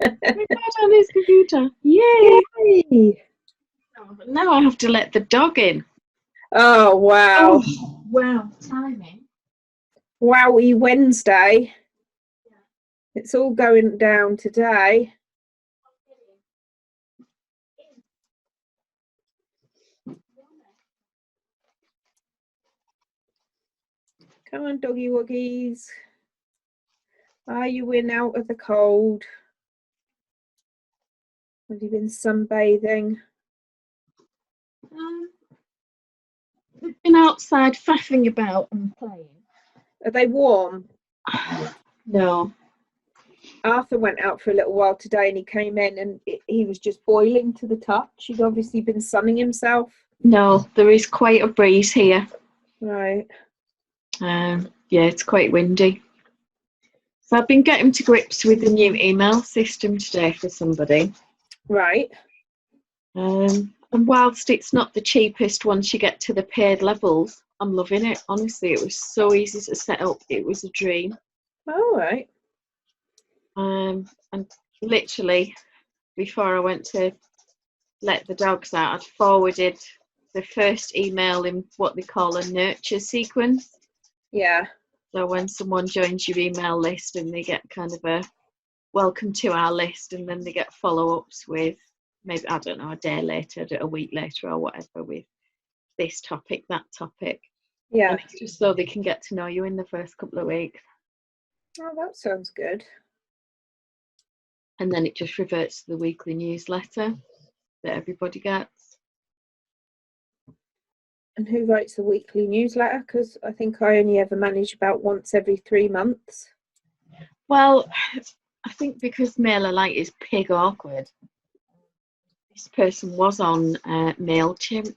on his computer. Yay! Yay. Now I have to let the dog in. Oh, wow. Oh, wow, timing. Wowie Wednesday. It's all going down today. Come on, doggy wuggies. Are you in out of the cold? Have you been sunbathing? We've been outside faffing about and playing. Are they warm? No. Arthur went out for a little while today and he came in and he was just boiling to the touch. He's obviously been sunning himself. No, there is quite a breeze here. Right. Yeah, it's quite windy. So I've been getting to grips with the new email system today for somebody. Right. And whilst it's not the cheapest once you get to the paid levels, I'm loving it. Honestly, it was so easy to set up. It was a dream. All right. And literally, before I went to let the dogs out, I'd forwarded the first email in what they call a nurture sequence. Yeah. So when someone joins your email list and they get kind of a welcome to our list, and then they get follow-ups with maybe, I don't know, a day later, a week later or whatever, with this topic, that topic. Yeah. And it's just so they can get to know you in the first couple of weeks. Oh, that sounds good. And then it just reverts to the weekly newsletter that everybody gets. And who writes the weekly newsletter? Because I think I only ever manage about once every 3 months. Well, I think because MailerLite is pig awkward, this person was on MailChimp.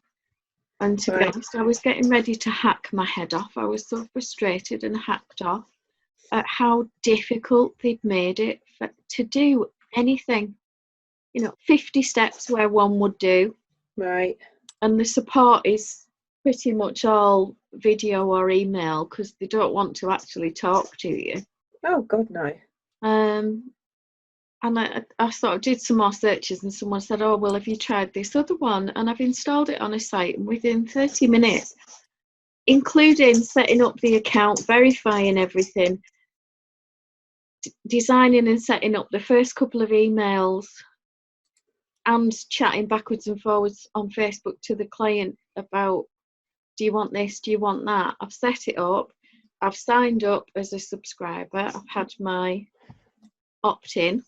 And to be honest, I was getting ready to hack my head off. I was so frustrated and hacked off at how difficult they'd made it to do anything. 50 steps where one would do. Right. And the support is pretty much all video or email because they don't want to actually talk to you. Oh, God, no. And I sort of did some more searches and someone said, oh, well, have you tried this other one? And I've installed it on a site, and within 30 minutes, including setting up the account, verifying everything, designing and setting up the first couple of emails, and chatting backwards and forwards on Facebook to the client about, do you want this, do you want that? I've set it up, I've signed up as a subscriber, I've had my opt-in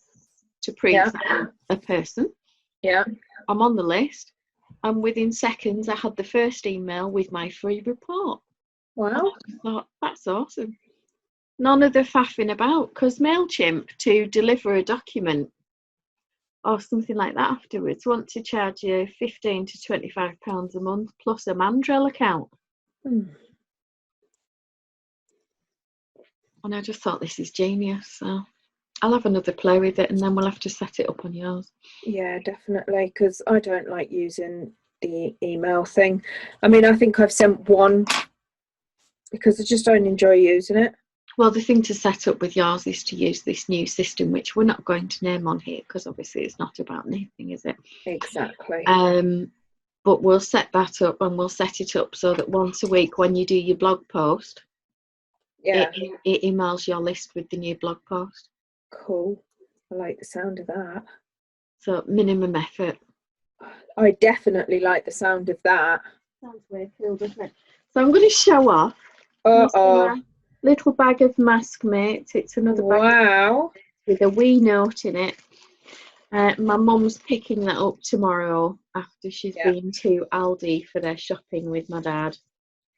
to pre-sign a person. Yeah. I'm on the list, and within seconds I had the first email with my free report. Wow. I thought, that's awesome. None of the faffing about, because MailChimp, to deliver a document or something like that afterwards, want to charge you £15 to £25 a month plus a Mandrel account. And I just thought, this is genius. So I'll have another play with it, and then we'll have to set it up on yours. Yeah, definitely, because I don't like using the email thing. I mean, I think I've sent one because I just don't enjoy using it. Well, the thing to set up with yours is to use this new system, which we're not going to name on here because obviously it's not about knitting, is it? Exactly. But we'll set that up, and we'll set it up so that once a week when you do your blog post, it emails your list with the new blog post. Cool. I like the sound of that. So minimum effort. I definitely like the sound of that. Sounds weird, doesn't it? So I'm going to show off. Little bag of mask mates. It's another bag with a wee note in it. My mum's picking that up tomorrow after she's been to Aldi for their shopping with my dad.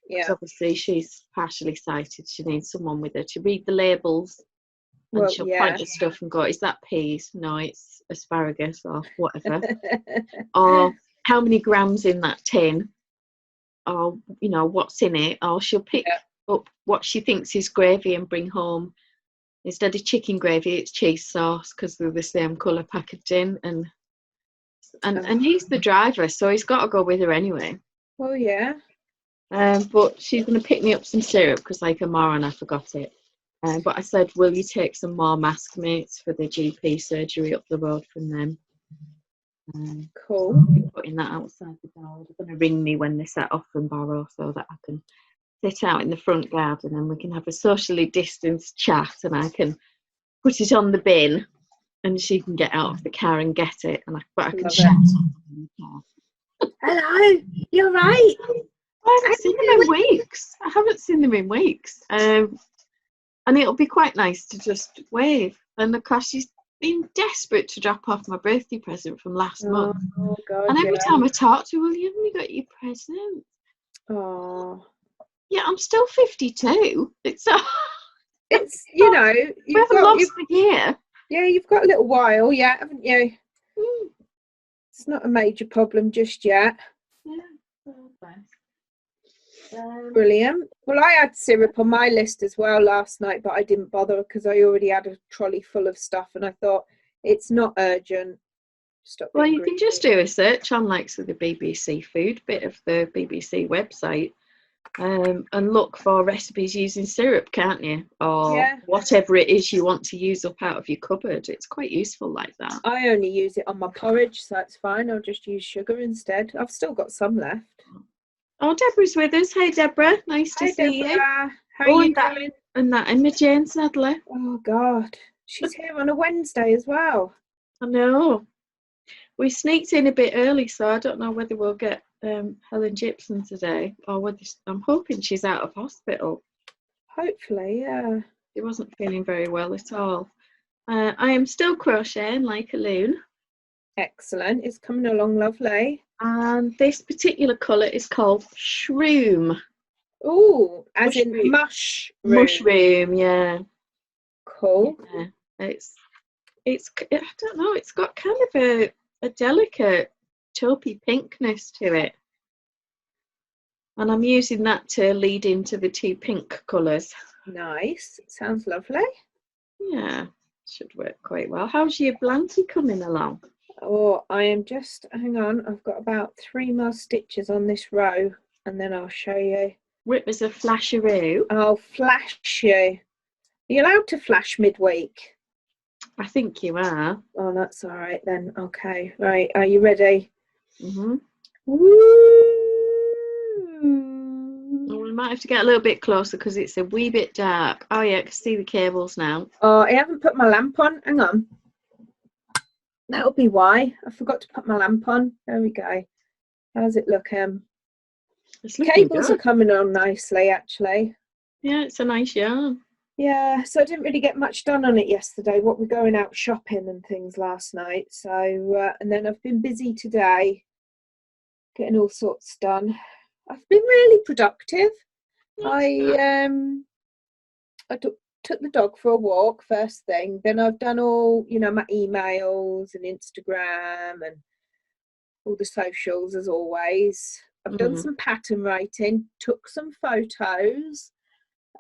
Yeah. Obviously she's partially sighted. She needs someone with her to read the labels. And she'll point at stuff and go, is that peas? No, it's asparagus or whatever. Or how many grams in that tin? Or, what's in it? Or she'll pick up what she thinks is gravy and bring home. Instead of chicken gravy, it's cheese sauce because they're the same colour packaging. And he's the driver, so he's got to go with her anyway. Oh, yeah. But she's going to pick me up some syrup because like a moron, I forgot it. But I said, will you take some more mask mates for the GP surgery up the road from them? Cool. So I'll be putting that outside the door. They're going to ring me when they set off from Barrow so that I can sit out in the front garden and we can have a socially distanced chat, and I can put it on the bin and she can get out of the car and get it, and I can shout in the car. Hello, you're right. I haven't seen them in weeks. And it'll be quite nice to just wave. And of course, she's been desperate to drop off my birthday present from last month. Oh God! And every time I talk to her, well, you haven't got your present. Oh. Yeah, I'm still 52. It's you know, we haven't lost the year. Yeah, you've got a little while yet, haven't you? It's not a major problem just yet. Yeah. Brilliant. Well, I had syrup on my list as well last night, but I didn't bother because I already had a trolley full of stuff, and I thought it's not urgent. Well, you can just do a search on like the BBC food bit of the BBC website, and look for recipes using syrup, can't you? Or whatever it is you want to use up out of your cupboard. It's quite useful like that. I only use it on my porridge, so it's fine. I'll just use sugar instead. I've still got some left. Oh, Deborah's with us. Hey, Deborah. Nice to see you. How are you doing? And that Imogen Sadler. Oh, God. She's here on a Wednesday as well. I know. We sneaked in a bit early, so I don't know whether we'll get Helen Gibson today, or whether I'm hoping she's out of hospital. Hopefully, yeah. She wasn't feeling very well at all. I am still crocheting like a loon. Excellent. It's coming along lovely. And this particular colour is called Shroom. Oh, as in mushroom. Mushroom, yeah. Cool. Yeah. It's I don't know, it's got kind of a delicate taupey pinkness to it. And I'm using that to lead into the two pink colours. Nice. Sounds lovely. Yeah, should work quite well. How's your blankie coming along? Oh, I am just, hang on, I've got about 3 more stitches on this row, and then I'll show you. Rip as a flasheroo. I'll flash you. Are you allowed to flash midweek? I think you are. Oh, that's all right then. Okay, right. Are you ready? Mm-hmm. Woo! Well, we might have to get a little bit closer because it's a wee bit dark. Oh yeah, I can see the cables now. Oh, I haven't put my lamp on. Hang on. That'll be why. I forgot to put my lamp on. There we go. How's it looking? Cables are coming on nicely, actually. Yeah, it's a nice yarn. Yeah, so I didn't really get much done on it yesterday. What we're going out shopping and things last night. So, and then I've been busy today, getting all sorts done. I've been really productive. I took the dog for a walk first thing. Then I've done all, my emails and Instagram and all the socials as always. I've done some pattern writing, took some photos,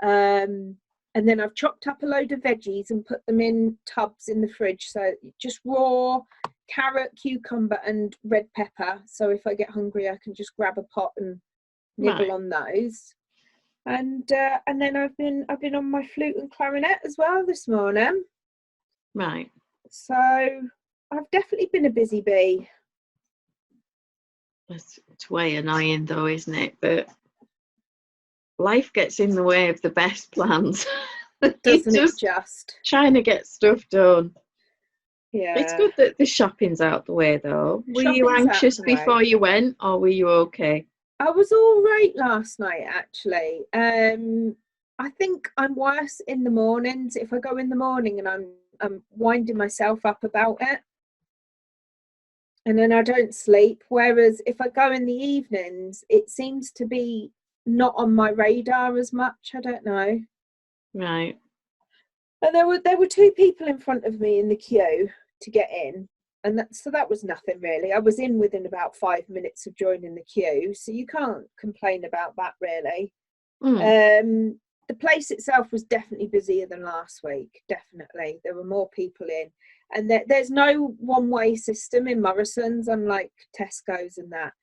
and then I've chopped up a load of veggies and put them in tubs in the fridge. So just raw carrot, cucumber and red pepper. So if I get hungry, I can just grab a pot and nibble on those. And then I've been on my flute and clarinet as well this morning. Right. So I've definitely been a busy bee. It's way annoying though, isn't it? But life gets in the way of the best plans. Doesn't it just? Trying to get stuff done. Yeah. It's good that the shopping's out the way though. Were you anxious before you went, or were you okay? I was all right last night, actually. I think I'm worse in the mornings. If I go in the morning and I'm winding myself up about it, and then I don't sleep. Whereas if I go in the evenings, it seems to be not on my radar as much. I don't know. Right. And there were 2 people in front of me in the queue to get in. And that was nothing really. I was in within about 5 minutes of joining the queue, so you can't complain about that really. The place itself was definitely busier than last week. Definitely, there were more people in, and there's no one-way system in Morrison's, unlike Tesco's and that.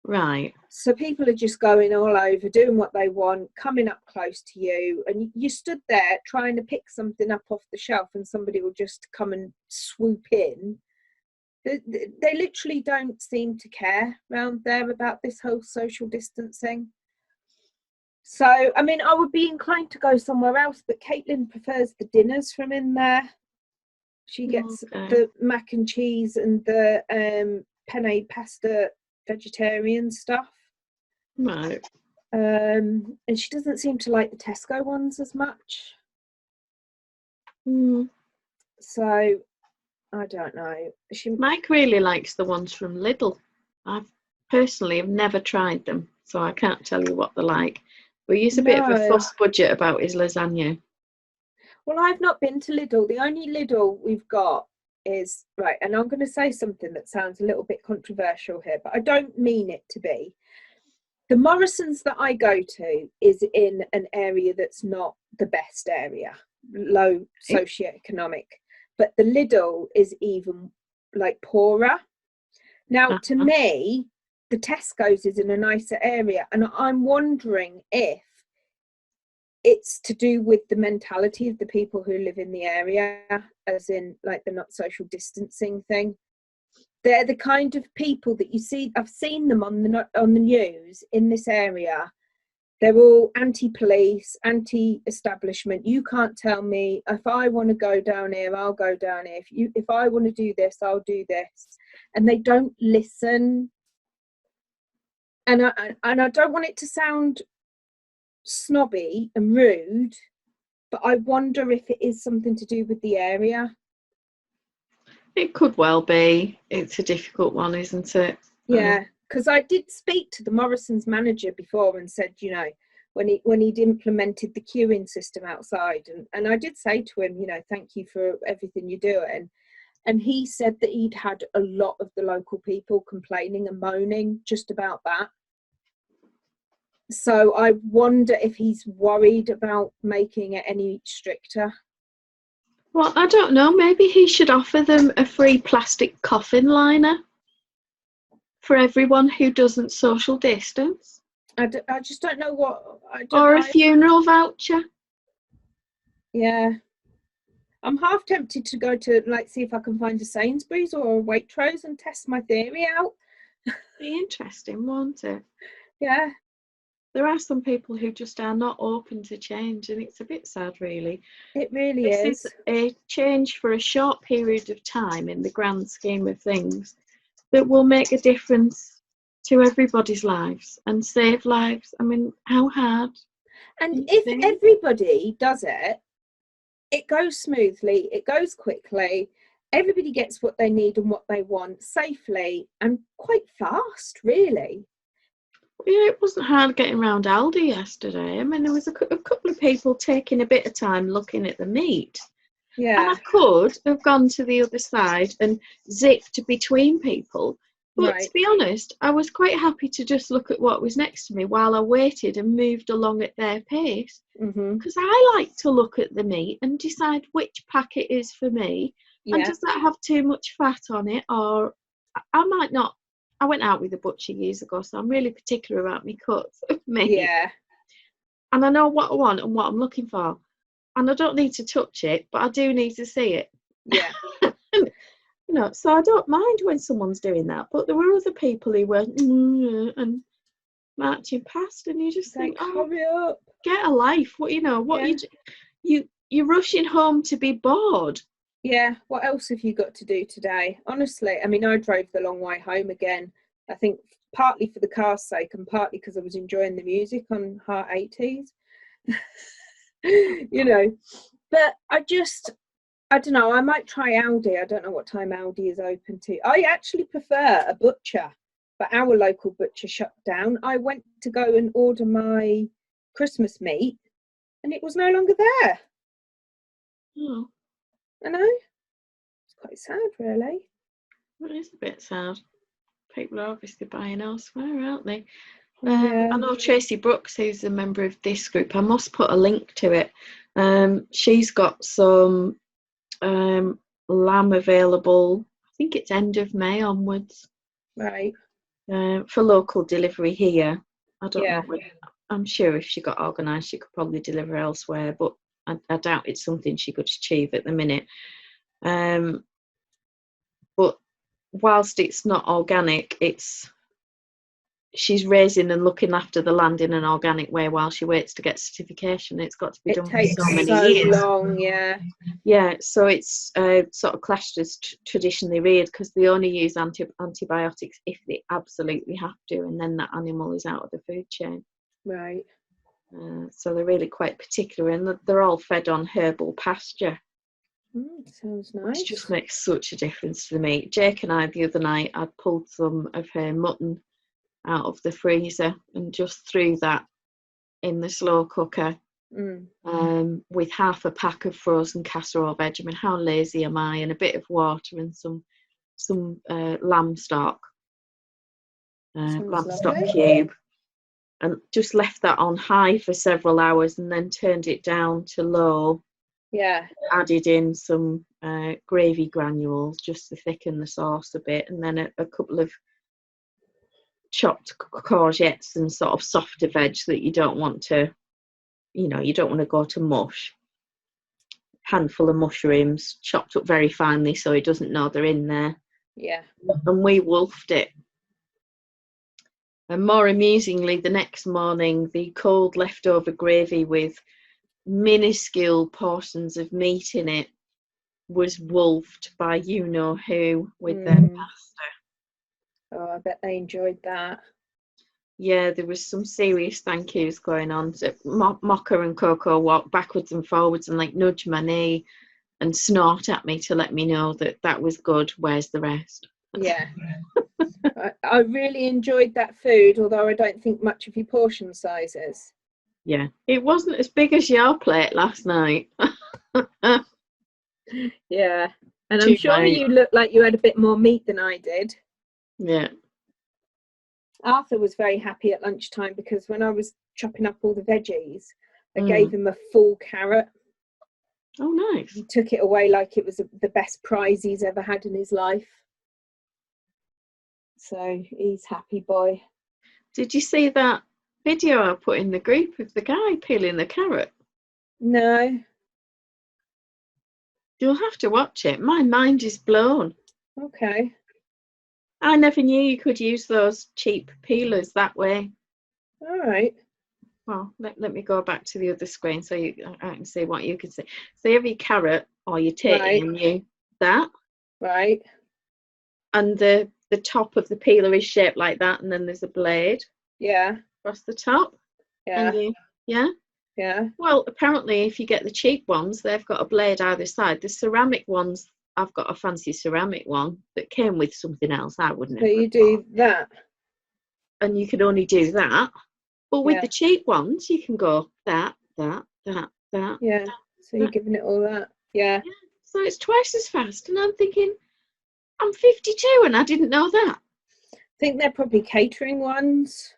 Right. So people are just going all over, doing what they want, coming up close to you, and you stood there trying to pick something up off the shelf, and somebody will just come and swoop in. They literally don't seem to care around there about this whole social distancing. So, I mean, I would be inclined to go somewhere else, but Caitlin prefers the dinners from in there. She gets the mac and cheese and the penne pasta vegetarian stuff. Right. And she doesn't seem to like the Tesco ones as much. So I don't know. Mike really likes the ones from Lidl. I personally have never tried them, so I can't tell you what they're like. But he's a bit of a fuss budget about his lasagna. Well, I've not been to Lidl. The only Lidl we've got is, right, and I'm going to say something that sounds a little bit controversial here, but I don't mean it to be. The Morrison's that I go to is in an area that's not the best area, low socioeconomic, but the Lidl is even like poorer. Now, to me, the Tesco's is in a nicer area, and I'm wondering if it's to do with the mentality of the people who live in the area, as in like the not social distancing thing. They're the kind of people that you see. I've seen them on the news in this area. They're all anti-police, anti-establishment. You can't tell me if I want to go down here, I'll go down here. If I want to do this, I'll do this. And they don't listen. And I don't want it to sound snobby and rude, but I wonder if it is something to do with the area. It could well be. It's a difficult one, isn't it? Yeah, because I did speak to the Morrison's manager before and said, you know, when he'd implemented the queuing system outside, and I did say to him, you know, thank you for everything you're doing. And he said that he'd had a lot of the local people complaining and moaning just about that. So I wonder if he's worried about making it any stricter. Well, I don't know. Maybe he should offer them a free plastic coffin liner for everyone who doesn't social distance. I just don't know what... Or a funeral voucher. Yeah. I'm half tempted to go to, like, see if I can find a Sainsbury's or a Waitrose and test my theory out. Be interesting, won't it? Yeah. There are some people who just are not open to change, and it's a bit sad, really. It really is. This is a change for a short period of time in the grand scheme of things that will make a difference to everybody's lives and save lives. I mean, how hard? And if everybody does it, it goes smoothly, it goes quickly, everybody gets what they need and what they want safely and quite fast, really. Yeah, it wasn't hard getting around Aldi yesterday. I mean, there was a couple of people taking a bit of time looking at the meat. Yeah. And I could have gone to the other side and zipped between people. But to be honest, I was quite happy to just look at what was next to me while I waited and moved along at their pace. Because I like to look at the meat and decide which packet is for me. Yeah. And does that have too much fat on it? Or I might not. I went out with a butcher years ago, so I'm really particular about my cuts of meat. Yeah. And I know what I want and what I'm looking for. And I don't need to touch it, but I do need to see it. Yeah. You know, so I don't mind when someone's doing that. But there were other people who were and marching past, and you just think, hurry up, get a life. What you're rushing home to be bored. Yeah, what else have you got to do today? Honestly, I mean, I drove the long way home again. I think partly for the car's sake and partly because I was enjoying the music on Heart 80s. You know, but I don't know, I might try Aldi. I don't know what time Aldi is open to. I actually prefer a butcher, but our local butcher shut down. I went to go and order my Christmas meat and it was no longer there. Oh. I know. It's quite sad, really. It is a bit sad. People are obviously buying elsewhere, aren't they? Yeah. I know Tracy Brooks, who's a member of this group. I must put a link to it. She's got some lamb available. I think it's end of May onwards. Right. for local delivery here. I don't Yeah. know. I'm sure if she got organised, she could probably deliver elsewhere, but I doubt it's something she could achieve at the minute. But whilst it's not organic, she's raising and looking after the land in an organic way while she waits to get certification. It's got to be done for so many years. Long, yeah. Yeah, so it's sort of classed as traditionally reared because they only use antibiotics if they absolutely have to, and then that animal is out of the food chain. Right. So they're really quite particular, and they're all fed on herbal pasture. Sounds nice. Which just makes such a difference to the meat. Jake and I, the other night, I'd pulled some of her mutton out of the freezer and just threw that in the slow cooker with half a pack of frozen casserole veg. I mean, how lazy am I? And a bit of water and some lamb stock cube, and just left that on high for several hours and then turned it down to low. Yeah. Added in some gravy granules just to thicken the sauce a bit, and then a couple of chopped courgettes and sort of softer veg that you don't want to, you don't want to go to mush. Handful of mushrooms chopped up very finely so it doesn't know they're in there. Yeah. And we wolfed it. And more amusingly, the next morning, the cold leftover gravy with minuscule portions of meat in it was wolfed by you-know-who with their pasta. Oh, I bet they enjoyed that. Yeah, there was some serious thank yous going on. So Mocha and Coco walked backwards and forwards and like nudge my knee and snort at me to let me know that was good. Where's the rest? Yeah. I really enjoyed that food, although I don't think much of your portion sizes. Yeah, it wasn't as big as your plate last night. Yeah, and I'm sure you looked like you had a bit more meat than I did. Yeah. Arthur was very happy at lunchtime because when I was chopping up all the veggies, I gave him a full carrot. Oh, nice. He took it away like it was the best prize he's ever had in his life. So he's happy boy. Did you see that video I put in the group of the guy peeling the carrot? No. You'll have to watch it. My mind is blown. Okay. I never knew you could use those cheap peelers that way. All right. Well, let me go back to the other screen so I can see what you can see. So you have your carrot or your tea and you that. Right. And the top of the peeler is shaped like that, and then there's a blade. Yeah. Across the top. Yeah. Yeah. Well, apparently, if you get the cheap ones, they've got a blade either side. The ceramic ones, I've got a fancy ceramic one that came with something else. I wouldn't. So you do that, and you can only do that. But with the cheap ones, you can go that. Yeah. That, so you're giving it all that. Yeah. So it's twice as fast, and I'm thinking, I'm 52 and I didn't know that. I think they're probably catering ones.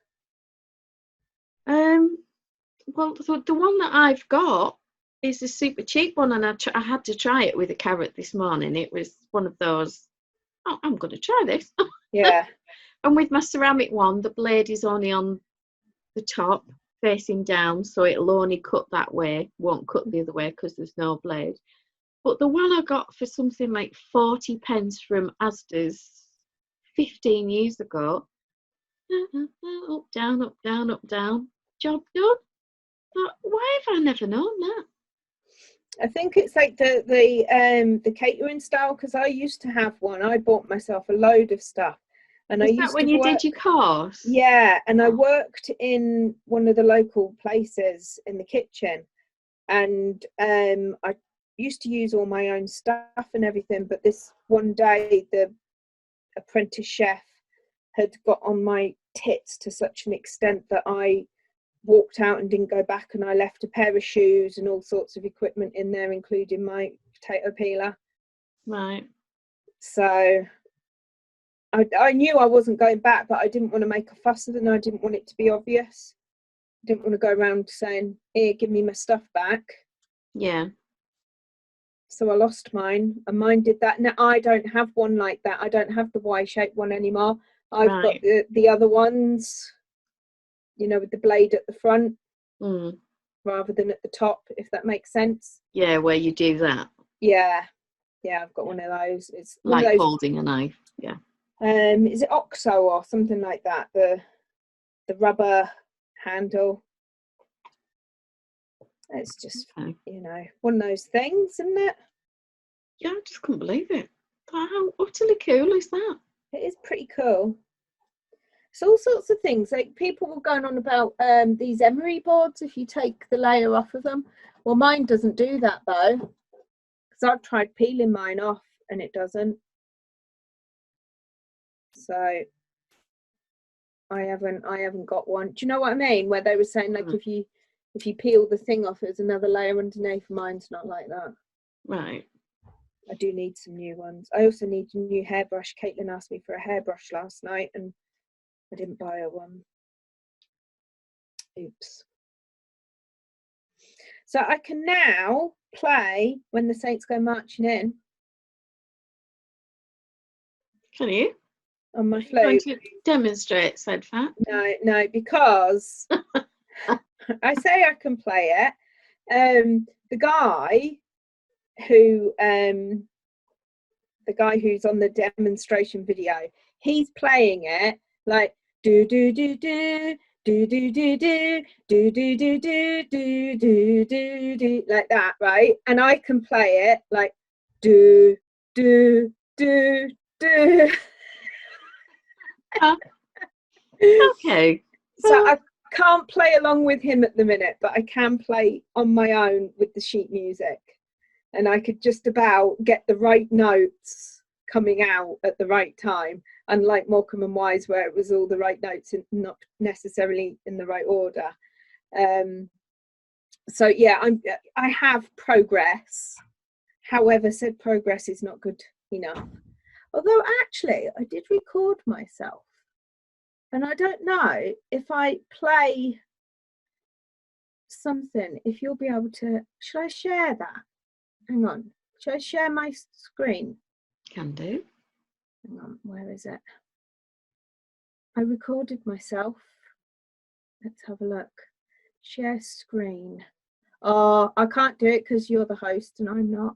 Well, the one that I've got is a super cheap one, and I had to try it with a carrot this morning. It was one of those, oh, I'm going to try this. Yeah. And with my ceramic one, the blade is only on the top, facing down, so it'll only cut that way, won't cut the other way because there's no blade. But the one I got for something like 40 pence from Asda's 15 years ago, up, down, up, down, up, down, job done. But why have I never known that? I think it's like the catering style, because I used to have one. I bought myself a load of stuff. And Is that when you did your course? Yeah, and I worked in one of the local places in the kitchen, and I used to use all my own stuff and everything, but this one day the apprentice chef had got on my tits to such an extent that I walked out and didn't go back, and I left a pair of shoes and all sorts of equipment in there, including my potato peeler. Right. So I knew I wasn't going back, but I didn't want to make a fuss of it, and I didn't want it to be obvious. I didn't want to go around saying, here, give me my stuff back. Yeah. So I lost mine, and mine did that. Now I don't have one like that. I don't have the Y-shaped one anymore. I've got the other ones, you know, with the blade at the front rather than at the top, if that makes sense. Yeah, where you do that. Yeah, I've got one of those. It's like one of those, holding a knife. Yeah. Is it Oxo or something like that? The rubber handle. It's just, you know, one of those things, isn't it? Yeah, I just couldn't believe it. How utterly cool is that? It is pretty cool. So all sorts of things, like people were going on about these emery boards, if you take the layer off of them. Well, mine doesn't do that though, because I've tried peeling mine off and it doesn't. So I haven't got one. Do you know what I mean? Where they were saying like if you peel the thing off, there's another layer underneath. Mine's not like that. Right. I do need some new ones. I also need a new hairbrush. Caitlin asked me for a hairbrush last night and I didn't buy her one. Oops. So I can now play When the Saints Go Marching In. Can you? On my flute. Trying to demonstrate, said Fat. No, because I say I can play it. The guy who's on the demonstration video, he's playing it like do do do do do do do do do do do do do do do do like that, right? And I can play it like do do do do. Okay. So I can't play along with him at the minute, but I can play on my own with the sheet music. And I could just about get the right notes coming out at the right time, unlike Morecambe and Wise, where it was all the right notes and not necessarily in the right order. So yeah, I have progress. However, said progress is not good enough. Although actually, I did record myself. And I don't know if I play something, if you'll be able to, should I share that? Hang on, should I share my screen? Can do. Hang on, where is it? I recorded myself. Let's have a look. Share screen. Oh, I can't do it because you're the host and I'm not.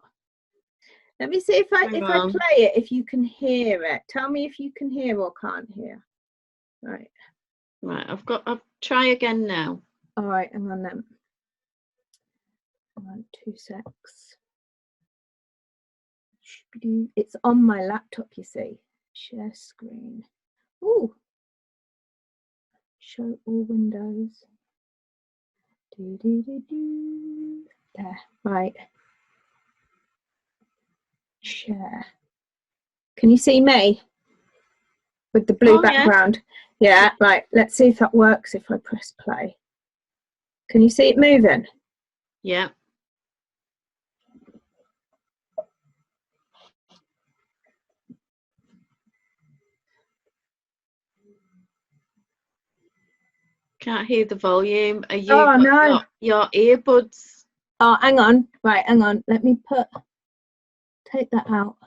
Let me see if I play it, if you can hear it. Tell me if you can hear or can't hear. Right. I'll try again now. All right, hang on then. Hang on, 2 secs. It's on my laptop, you see. Share screen. Oh, show all windows. There, right. Share. Can you see me with the blue background? Yeah, right. Let's see if that works if I press play. Can you see it moving? Yeah. Can't hear the volume. Are you your earbuds? Oh, hang on. Right, hang on. Let me take that out.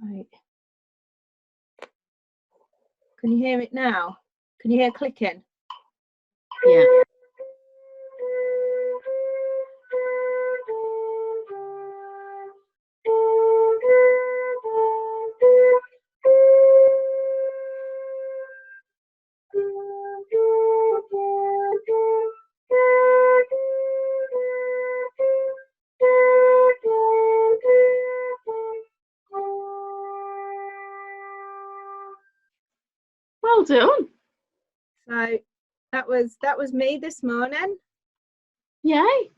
Right. Can you hear it now? Can you hear clicking? Yeah. Well done. So that was me this morning. Yay.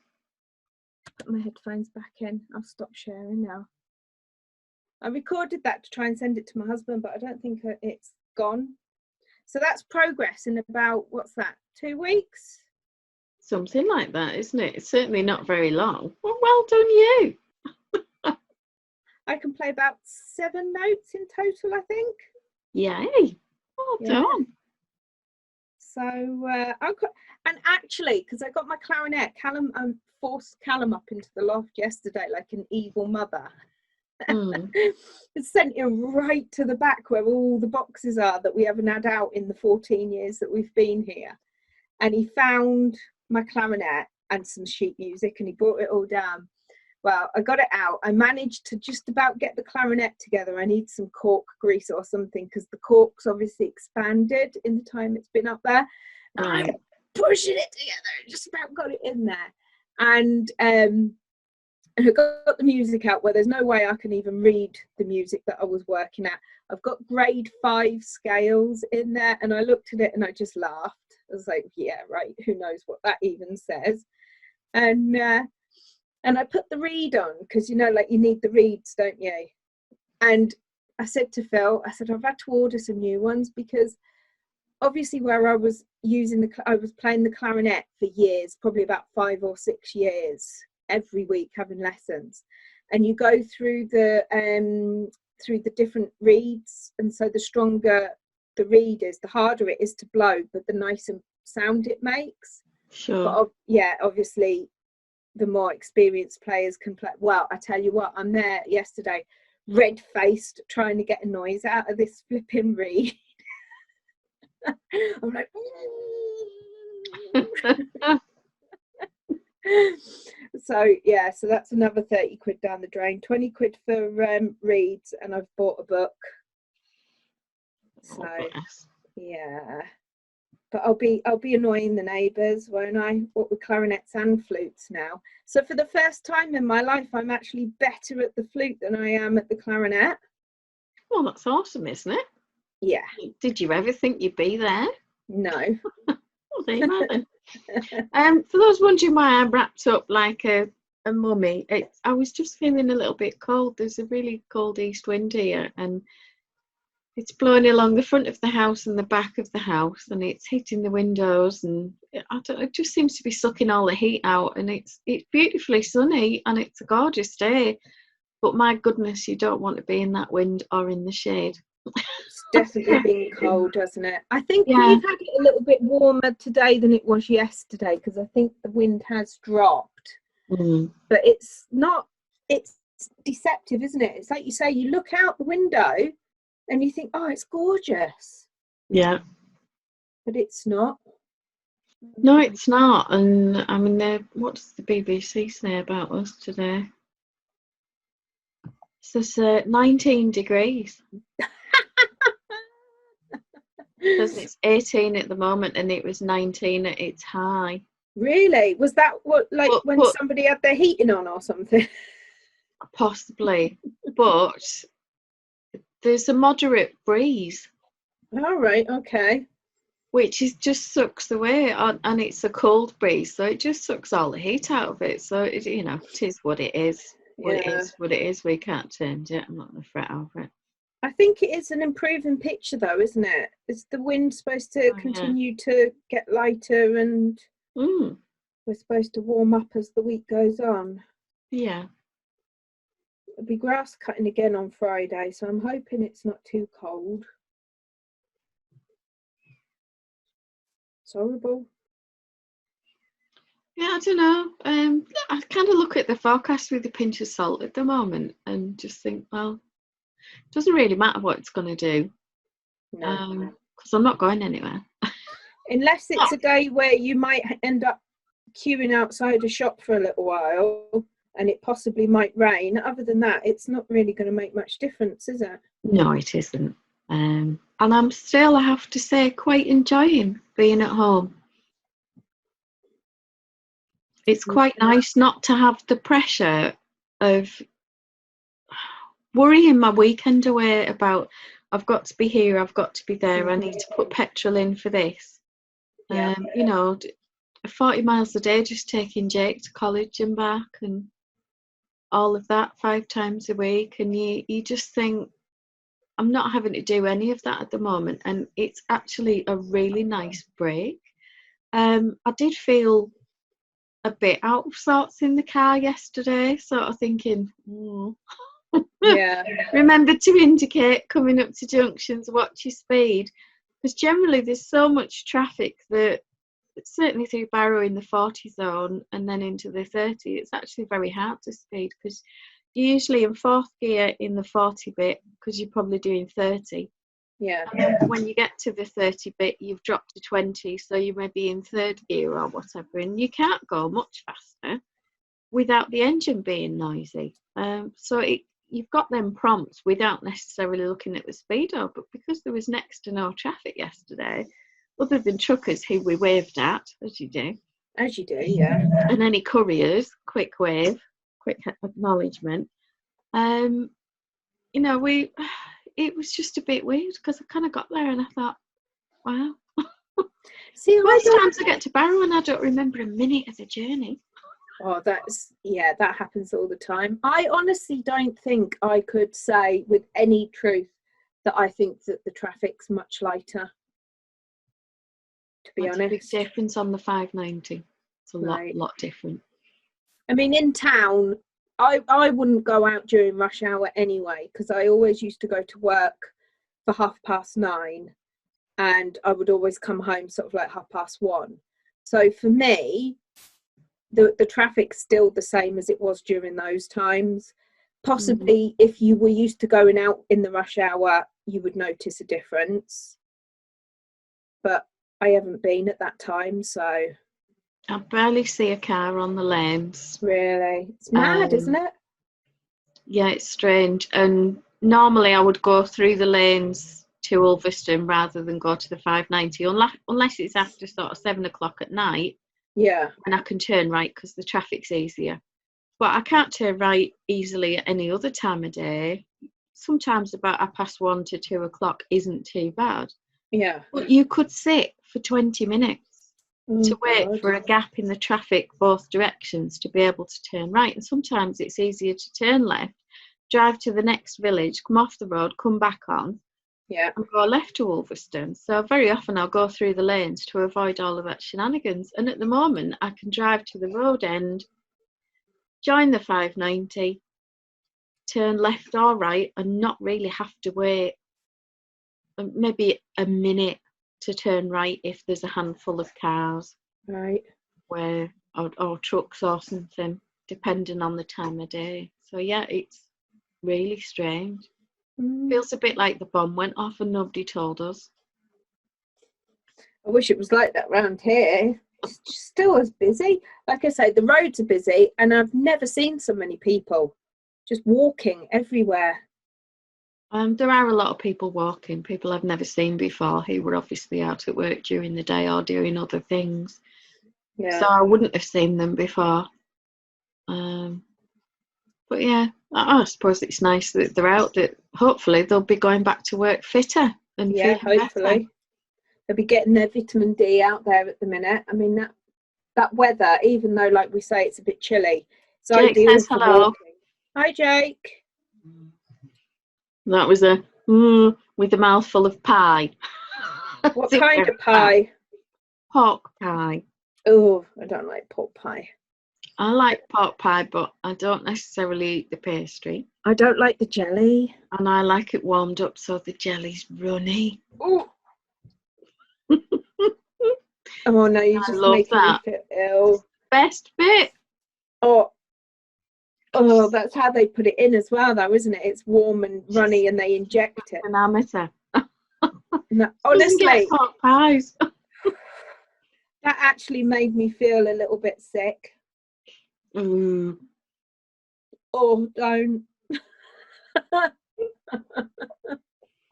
Put my headphones back in. I'll stop sharing now. I recorded that to try and send it to my husband, but I don't think it's gone. So that's progress in about, what's that, 2 weeks? Something like that, isn't it? It's certainly not very long. Well done you. I can play about 7 notes in total, I think. Yay. Well done. So and actually, because I got my clarinet, Callum forced Callum up into the loft yesterday like an evil mother. Sent him right to the back where all the boxes are that we haven't had out in the 14 years that we've been here. And he found my clarinet and some sheet music, and he brought it all down. Well, I got it out. I managed to just about get the clarinet together. I need some cork grease or something, because the cork's obviously expanded in the time it's been up there. Right. I'm pushing it together, just about got it in there. And I got the music out where there's no way I can even read the music that I was working at. I've got grade 5 scales in there, and I looked at it and I just laughed. I was like, yeah, right, who knows what that even says. And I put the reed on, because, you know, like, you need the reeds, don't you? And I said to Phil, I said, I've had to order some new ones, because obviously where I was I was playing the clarinet for years, probably about 5 or 6 years, every week having lessons, and you go through the different reeds, and so the stronger the reed is, the harder it is to blow, but the nicer sound it makes. Sure. But yeah, obviously the more experienced players can play. Well, I tell you what, I'm there yesterday, red-faced, trying to get a noise out of this flipping reed. I'm like, so yeah, so that's another 30 quid down the drain. 20 quid for reeds, and I've bought a book. So yeah, but I'll be annoying the neighbours, won't I? What with clarinets and flutes now. So for the first time in my life, I'm actually better at the flute than I am at the clarinet. Well, that's awesome, isn't it? Yeah. Did you ever think you'd be there? No. Well, there you are then. For those wondering why I'm wrapped up like a mummy, I was just feeling a little bit cold. There's a really cold east wind here, and it's blowing along the front of the house and the back of the house, and it's hitting the windows, and it just seems to be sucking all the heat out. And it's beautifully sunny, and it's a gorgeous day. But my goodness, you don't want to be in that wind or in the shade. It's definitely been cold, hasn't it? I think Yeah. we've had it a little bit warmer today than it was yesterday, because I think the wind has dropped. But it's deceptive, isn't it? It's like you say, you look out the window and you think, oh, it's gorgeous. Yeah. But it's not. No, it's not. And I mean, what does the BBC say about us today? It says 19 degrees. Because it's 18 at the moment, and it was 19 at its high. Really? Was that what, like, when somebody had their heating on or something? Possibly. But there's a moderate breeze. All right, okay. Which just sucks away, and it's a cold breeze, so it just sucks all the heat out of it. So, it is what it is. It is what it is. We can't change it. I'm not going to fret over it. I think it is an improving picture, though, isn't it? Is the wind supposed to continue to get lighter, and we're supposed to warm up as the week goes on? Yeah. It'll be grass cutting again on Friday, so I'm hoping it's not too cold. It's horrible. Yeah, I don't know. I kind of look at the forecast with a pinch of salt at the moment and just think, well, it doesn't really matter what it's going to do. No. Because I'm not going anywhere. Unless it's a day where you might end up queuing outside a shop for a little while and it possibly might rain. Other than that, it's not really going to make much difference, is it? No, it isn't. And I'm still, I have to say, quite enjoying being at home. It's quite nice not to have the pressure of worrying my weekend away about, I've got to be here, I've got to be there, I need to put petrol in for this. 40 miles a day just taking Jake to college and back, and all of that 5 times a week, and you just think, I'm not having to do any of that at the moment, and it's actually a really nice break. I did feel a bit out of sorts in the car yesterday, sort of thinking, remember to indicate coming up to junctions, watch your speed, because generally there's so much traffic that certainly through Barrow in the 40 zone and then into the 30, it's actually very hard to speed, because you're usually in fourth gear in the 40 bit because you're probably doing 30. Yeah. And then when you get to the 30 bit, you've dropped to 20, so you may be in third gear or whatever, and you can't go much faster without the engine being noisy. So you've got them prompts without necessarily looking at the speedo, but because there was next to no traffic yesterday, other than truckers who we waved at, as you do. As you do, yeah. And any couriers, quick wave, quick acknowledgement. You know, it was just a bit weird because I kind of got there and I thought, wow. See, most times I get to Barrow and I don't remember a minute of the journey. Oh, that happens all the time. I honestly don't think I could say with any truth that I think that the traffic's much lighter. To be honest, a big difference on the 590. It's a lot different. I mean, in town, I wouldn't go out during rush hour anyway, because I always used to go to work for 9:30, and I would always come home sort of like 1:30. So for me, the traffic's still the same as it was during those times. Possibly if you were used to going out in the rush hour, you would notice a difference. But I haven't been at that time, so I barely see a car on the lanes. Really? It's mad, isn't it? Yeah, it's strange. And normally I would go through the lanes to Ulverston rather than go to the 590, unless it's after sort of 7 o'clock at night. Yeah. And I can turn right because the traffic's easier. But I can't turn right easily at any other time of day. Sometimes about 1:30 to 2 o'clock isn't too bad. Yeah. But you could sit for 20 minutes to wait for a gap in the traffic both directions to be able to turn right. And sometimes it's easier to turn left, drive to the next village, come off the road, come back on, and go left to Ulverston. So very often I'll go through the lanes to avoid all of that shenanigans. And at the moment I can drive to the road end, join the 590, turn left or right, and not really have to wait maybe a minute to turn right if there's a handful of cars, right, or trucks or something, depending on the time of day. So yeah, it's really strange. Feels a bit like the bomb went off and nobody told us. I wish it was like that round here. It's just still as busy. Like I say, the roads are busy, and I've never seen so many people just walking everywhere. There are a lot of people walking, people I've never seen before who were obviously out at work during the day or doing other things. Yeah. So I wouldn't have seen them before. But yeah, I suppose it's nice that they're out. That hopefully they'll be going back to work fitter and hopefully better. They'll be getting their vitamin D out there at the minute. I mean that weather, even though like we say it's a bit chilly, it's Jake ideal says for hello. walking. Hi, Jake. That was a with a mouthful of pie. What kind of pie? Pork pie. Oh, I don't like pork pie. I like pork pie, but I don't necessarily eat the pastry. I don't like the jelly. And I like it warmed up so the jelly's runny. Oh, oh no, you're just making me feel ill. Best bit. Oh, that's how they put it in as well, though, isn't it? It's warm and runny, and they inject it. An amateur. No, honestly, pork pies. That actually made me feel a little bit sick. Oh, don't.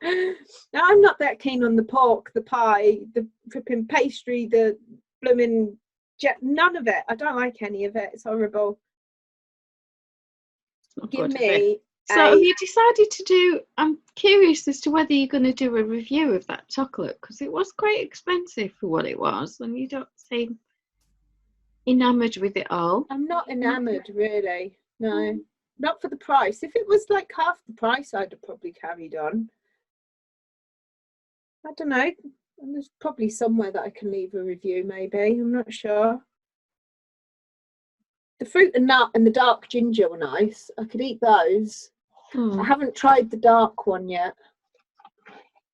Now, I'm not that keen on the pork, the pie, the flipping pastry, the blooming none of it. I don't like any of it. It's horrible. Give me. So have you decided to do, I'm curious as to whether you're going to do a review of that chocolate, because it was quite expensive for what it was, and you don't seem enamoured with it all. I'm not enamoured, really. No, not for the price. If it was like half the price, I'd have probably carried on. I don't know. There's probably somewhere that I can leave a review, maybe. I'm not sure. The fruit and nut and the dark ginger were nice. I could eat those. I haven't tried the dark one yet.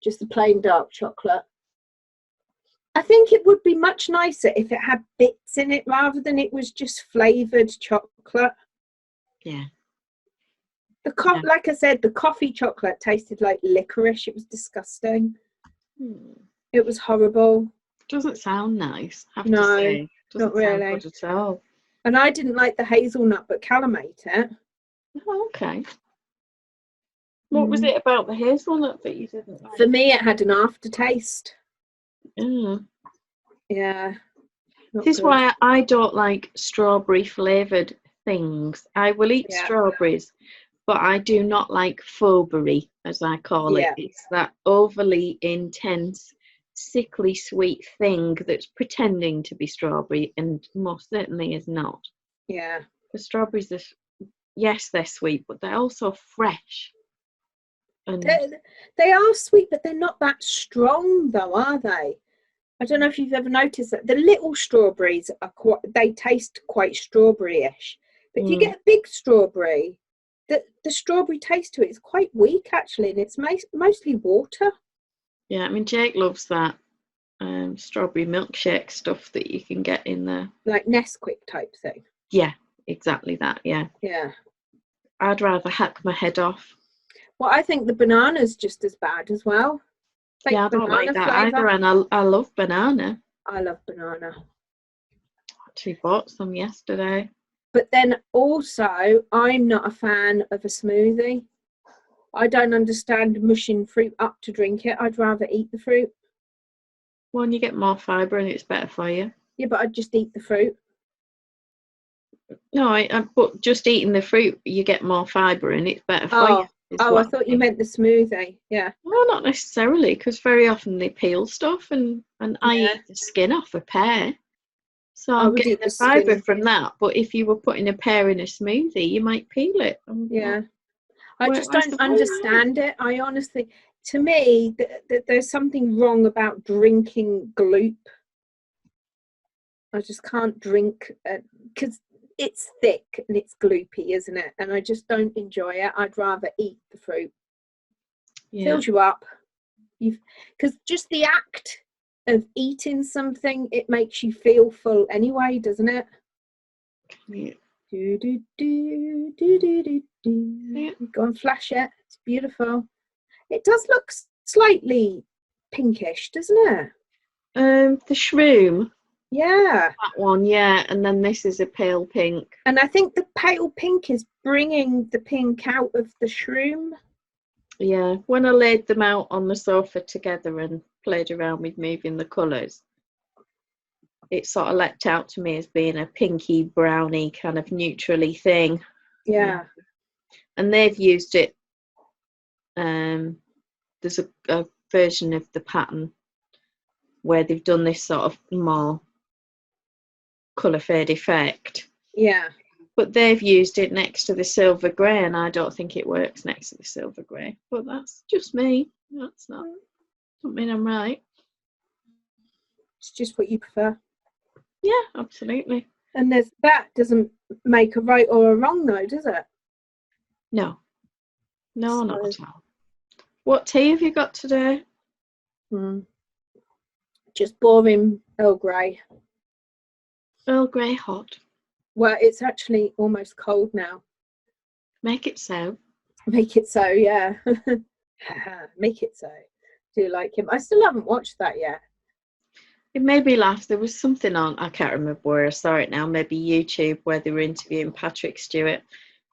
Just the plain dark chocolate. I think it would be much nicer if it had bits in it rather than it was just flavoured chocolate. Yeah. Yeah. Like I said, the coffee chocolate tasted like licorice. It was disgusting. It was horrible. Doesn't sound nice, I have No, to say. Doesn't not really. sound good at all. And I didn't like the hazelnut, but Callum ate it. Oh, okay. What was it about the hazelnut that you didn't like? For me, it had an aftertaste. Yeah. This is why I don't like strawberry flavoured things. I will eat strawberries, but I do not like fauxberry, as I call it. It's that overly intense, sickly sweet thing that's pretending to be strawberry and most certainly is not. Yeah. The strawberries are, yes, they're sweet, but they're also fresh. And they are sweet, but they're not that strong, though, are they? I don't know if you've ever noticed that the little strawberries they taste quite strawberry-ish. But if you get a big strawberry, the strawberry taste to it is quite weak, actually, and it's mostly water. Yeah, I mean, Jake loves that strawberry milkshake stuff that you can get in there. Like Nesquik type thing. Yeah, exactly that, yeah. Yeah. I'd rather hack my head off. Well, I think the banana's just as bad as well. Yeah, I don't like that either, and I love banana. I love banana. I actually bought some yesterday. But then also, I'm not a fan of a smoothie. I don't understand mushing fruit up to drink it. I'd rather eat the fruit. Well, you get more fibre and it's better for you. Yeah, but I'd just eat the fruit. No, but just eating the fruit, you get more fibre and it's better for you. I thought you meant the smoothie. Yeah. Well, not necessarily, because very often they peel stuff and I eat the skin off a pear. So I'm getting the fibre from that. But if you were putting a pear in a smoothie, you might peel it. Yeah. I just don't understand it. I honestly, to me, there's something wrong about drinking gloop. I just can't drink because it's thick and it's gloopy, isn't it? And I just don't enjoy it. I'd rather eat the fruit. Fills you up. Because just the act of eating something, it makes you feel full anyway, doesn't it? Yeah. Go and flash it. It's beautiful. It does look slightly pinkish, doesn't it? The shroom. Yeah. That one, yeah. And then this is a pale pink. And I think the pale pink is bringing the pink out of the shroom. Yeah. When I laid them out on the sofa together and played around with moving the colours, it sort of leapt out to me as being a pinky, browny kind of neutrally thing. Yeah. And they've used it. There's a version of the pattern where they've done this sort of more colour fade effect. Yeah. But they've used it next to the silver grey, and I don't think it works next to the silver grey. But that's just me. That's not. Doesn't mean I'm right. It's just what you prefer. Yeah, absolutely. And that doesn't make a right or a wrong, though, does it? No. No, not at all. What tea have you got today? Just boring Earl Grey. Earl Grey hot. Well, it's actually almost cold now. Make it so. Make it so, yeah. Make it so. Do you like him? I still haven't watched that yet. It made me laugh. There was something on, I can't remember where I saw it now, maybe YouTube, where they were interviewing Patrick Stewart.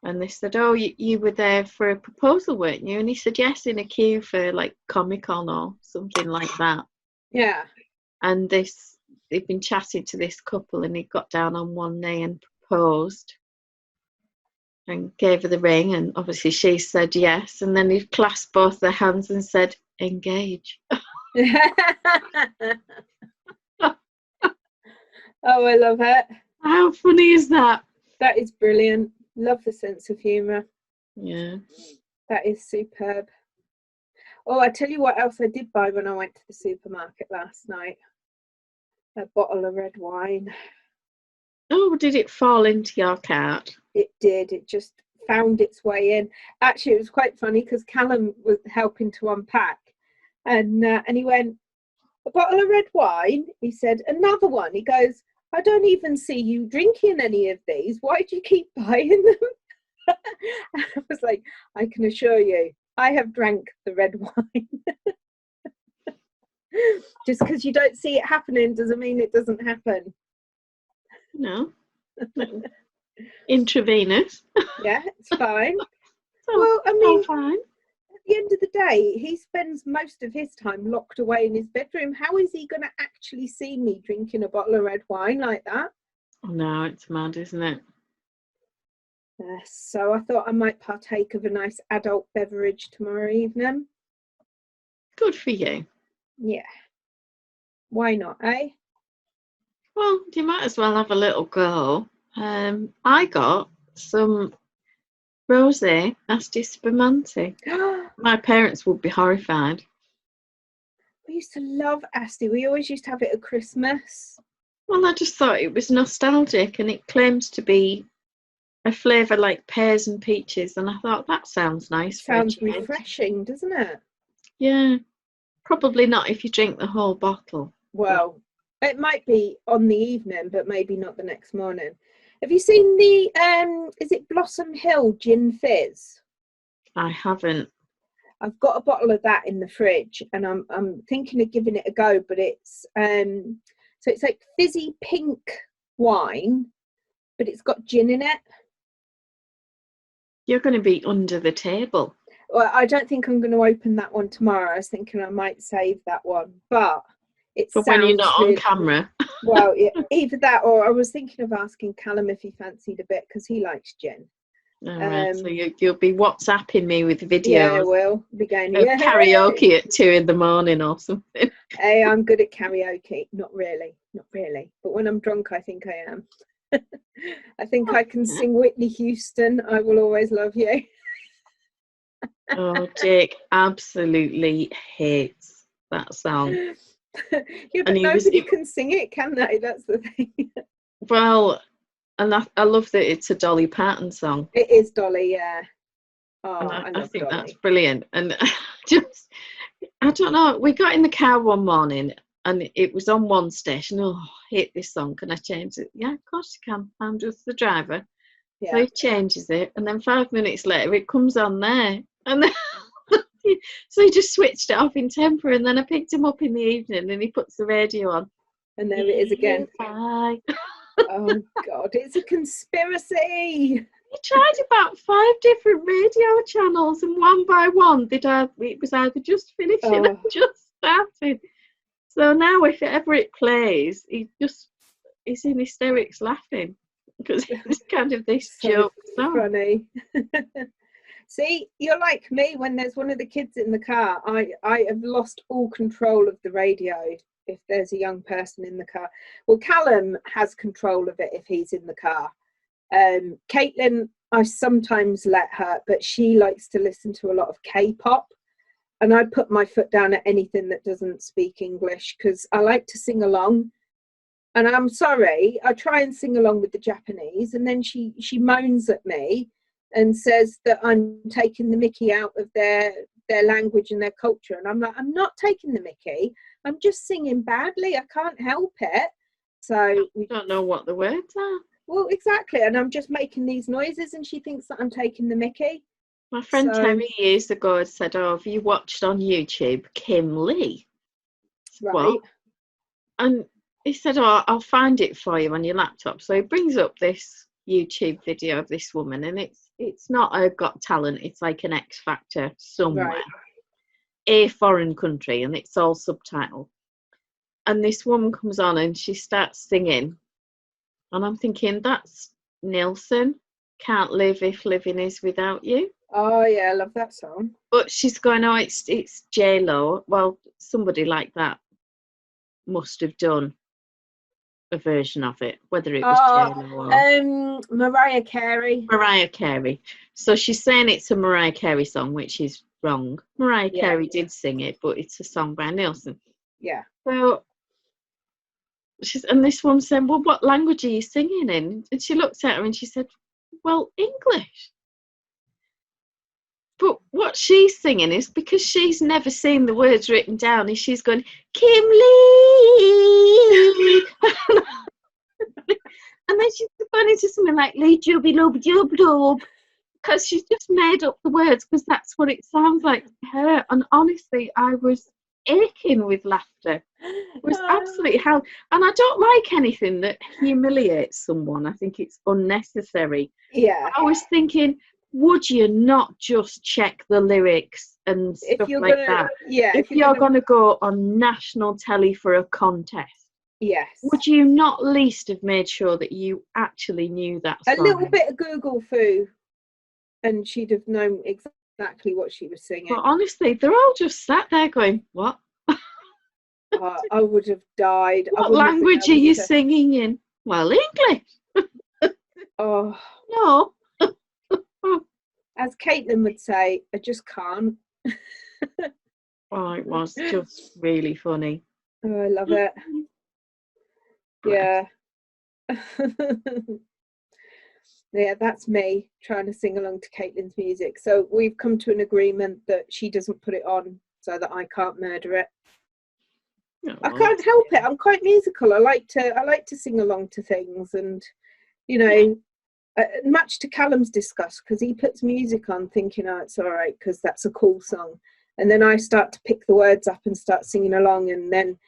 And they said, oh, you were there for a proposal, weren't you? And he said, yes, in a queue for like Comic-Con or something like that. Yeah. And they've been chatting to this couple and he got down on one knee and proposed and gave her the ring. And obviously she said yes. And then he clasped both their hands and said, engage. Oh, I love it. How funny is that? That is brilliant. Love the sense of humour. Yeah. That is superb. Oh, I tell you what else I did buy when I went to the supermarket last night. A bottle of red wine. Oh, did it fall into your cart? It did. It just found its way in. Actually, it was quite funny because Callum was helping to unpack. And he went, a bottle of red wine? He said, another one. He goes, I don't even see you drinking any of these. Why do you keep buying them? I was like, I can assure you, I have drank the red wine. Just because you don't see it happening doesn't mean it doesn't happen. No. Intravenous. Yeah, it's fine. So, well, I mean, fine. At the end of the day, he spends most of his time locked away in his bedroom. How is he going to actually see me drinking a bottle of red wine like that? Oh, no, it's mad, isn't it? So I thought I might partake of a nice adult beverage tomorrow evening. Good for you. Yeah. Why not, eh? Well, you might as well have a little go. I got some rosé nasty spumante. My parents would be horrified. We used to love Asti. We always used to have it at Christmas. Well, I just thought it was nostalgic, and it claims to be a flavour like pears and peaches, and I thought that sounds nice. It sounds refreshing, doesn't it? Yeah. Probably not if you drink the whole bottle. Well, it might be on the evening, but maybe not the next morning. Have you seen the, is it Blossom Hill Gin Fizz? I haven't. I've got a bottle of that in the fridge, and I'm thinking of giving it a go, but it's, so it's like fizzy pink wine, but it's got gin in it. You're going to be under the table. Well, I don't think I'm going to open that one tomorrow. I was thinking I might save that one, but it's for when you're not on camera. Well, yeah, either that, or I was thinking of asking Callum if he fancied a bit, because he likes gin. All right, so you'll be WhatsApping me with videos. Yeah, I will be going of karaoke at 2 a.m. or something. Hey, I'm good at karaoke. Not really. But when I'm drunk, I think I am. I think I can sing Whitney Houston. I Will Always Love You. Oh, Jake absolutely hates that song. Yeah, but nobody can sing it, can they? That's the thing. Well, and I love that it's a Dolly Parton song. It is Dolly, yeah. Oh, I think Dolly. that's brilliant. And I don't know, we got in the car one morning and it was on one station. Oh, I hate this song. Can I change it? Yeah, of course you can. I'm just the driver. Yeah. So he changes it, and then 5 minutes later it comes on there. And then so he just switched it off in temper, and then I picked him up in the evening and he puts the radio on. And there it is again. Oh God, it's a conspiracy. He tried about 5 different radio channels, and one by one it was either just finishing or just starting. So now if ever it plays, he's in hysterics laughing, because it's kind of this joke song. Funny. See, you're like me. When there's one of the kids in the car, I have lost all control of the radio if there's a young person in the car. Well, Callum has control of it if he's in the car. Caitlin, I sometimes let her, but she likes to listen to a lot of K-pop, and I put my foot down at anything that doesn't speak English, because I like to sing along. And I'm sorry, I try and sing along with the Japanese, and then she moans at me and says that I'm taking the mickey out of their language and their culture. And I'm like, I'm not taking the mickey. I'm just singing badly. I can't help it. So we don't know what the words are. Well, exactly. And I'm just making these noises, and she thinks that I'm taking the mickey. My friend Terry years ago had said, oh, have you watched on YouTube Kim Lee? Right. What? And he said, oh, I'll find it for you on your laptop. So he brings up this YouTube video of this woman, and it's not a Got Talent, it's like an X Factor somewhere. Right. A foreign country, and it's all subtitled. And this woman comes on and she starts singing. And I'm thinking, that's Nilsson, Can't Live If Living Is Without You. Oh, yeah, I love that song. But she's going, oh, it's J-Lo. Well, somebody like that must have done a version of it, whether it was J-Lo or... Mariah Carey. Mariah Carey. So she's saying it's a Mariah Carey song, which is wrong. Mariah Carey did sing it, but it's a song by Nilsson. Yeah. So... and this woman said, well, what language are you singing in? And she looked at her and she said, well, English. But what she's singing is, because she's never seen the words written down, is she's going, Kim Lee. And then she's going into something like, Lee Jubby Lub Jub Dub. because she's just made up the words because that's what it sounds like to her. And honestly, I was aching with laughter. It was absolutely hell. And I don't like anything that humiliates someone. I think it's unnecessary. Yeah. I was thinking, would you not just check the lyrics and stuff like that? Yeah. If you're going to go on national telly for a contest, yes, would you not at least have made sure that you actually knew that song? A little bit of Google foo, and she'd have known exactly what she was singing. But honestly, they're all just sat there going, what? I would have died. What language are you singing in? Well, English. Oh. No. As Caitlin would say, I just can't. Oh, it was just really funny. Oh, I love it. Yeah. Yeah, that's me trying to sing along to Caitlin's music. So we've come to an agreement that she doesn't put it on so that I can't murder it. Oh, I can't help it. I'm quite musical. I like to sing along to things, and you know, much to Callum's disgust, because he puts music on thinking, oh, it's all right because that's a cool song, and then I start to pick the words up and start singing along, and then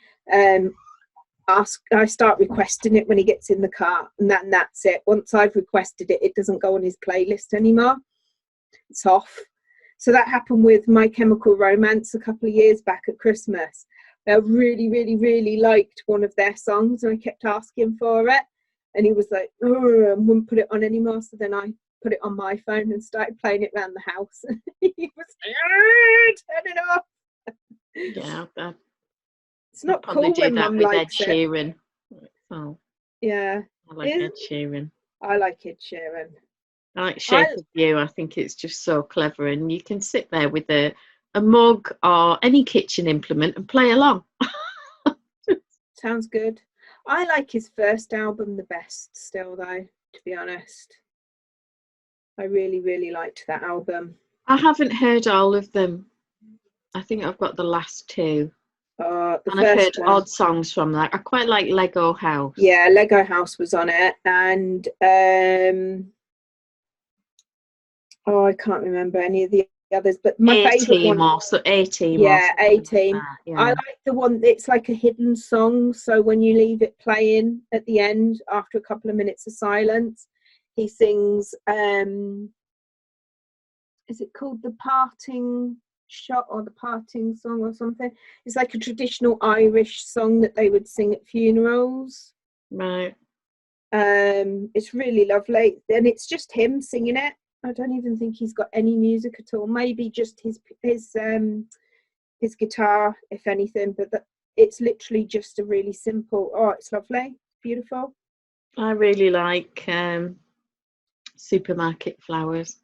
I start requesting it when he gets in the car, and that's it. Once I've requested it, it doesn't go on his playlist anymore. It's off. So that happened with My Chemical Romance a couple of years back at Christmas. I really, really, really liked one of their songs, and I kept asking for it, and he was like, oh, I wouldn't put it on anymore. So then I put it on my phone and started playing it around the house. He was like, turn it off. Yeah, it's not cool when Mum likes Ed Sheeran. Oh, yeah, I like Ed Sheeran. I like Ed Sheeran. I like Shape of You. I think it's just so clever, and you can sit there with a mug or any kitchen implement and play along. Sounds good. I like his first album the best still, though, to be honest. I really, really liked that album. I haven't heard all of them. I think I've got the last two. And I've heard odd songs from that. I quite like Lego House. Yeah, Lego House was on it. And I can't remember any of the others, but my favourite one also A-Team. Yeah, A-Team. Like yeah. I like the one that's like a hidden song, so when you leave it playing at the end after a couple of minutes of silence, he sings is it called The Parting Shot or The Parting Song or something? It's like a traditional Irish song that they would sing at funerals. Right. It's really lovely, and it's just him singing it. I don't even think he's got any music at all. Maybe just his guitar, if anything. But it's literally just a really simple. Oh, it's lovely, beautiful. I really like Supermarket Flowers.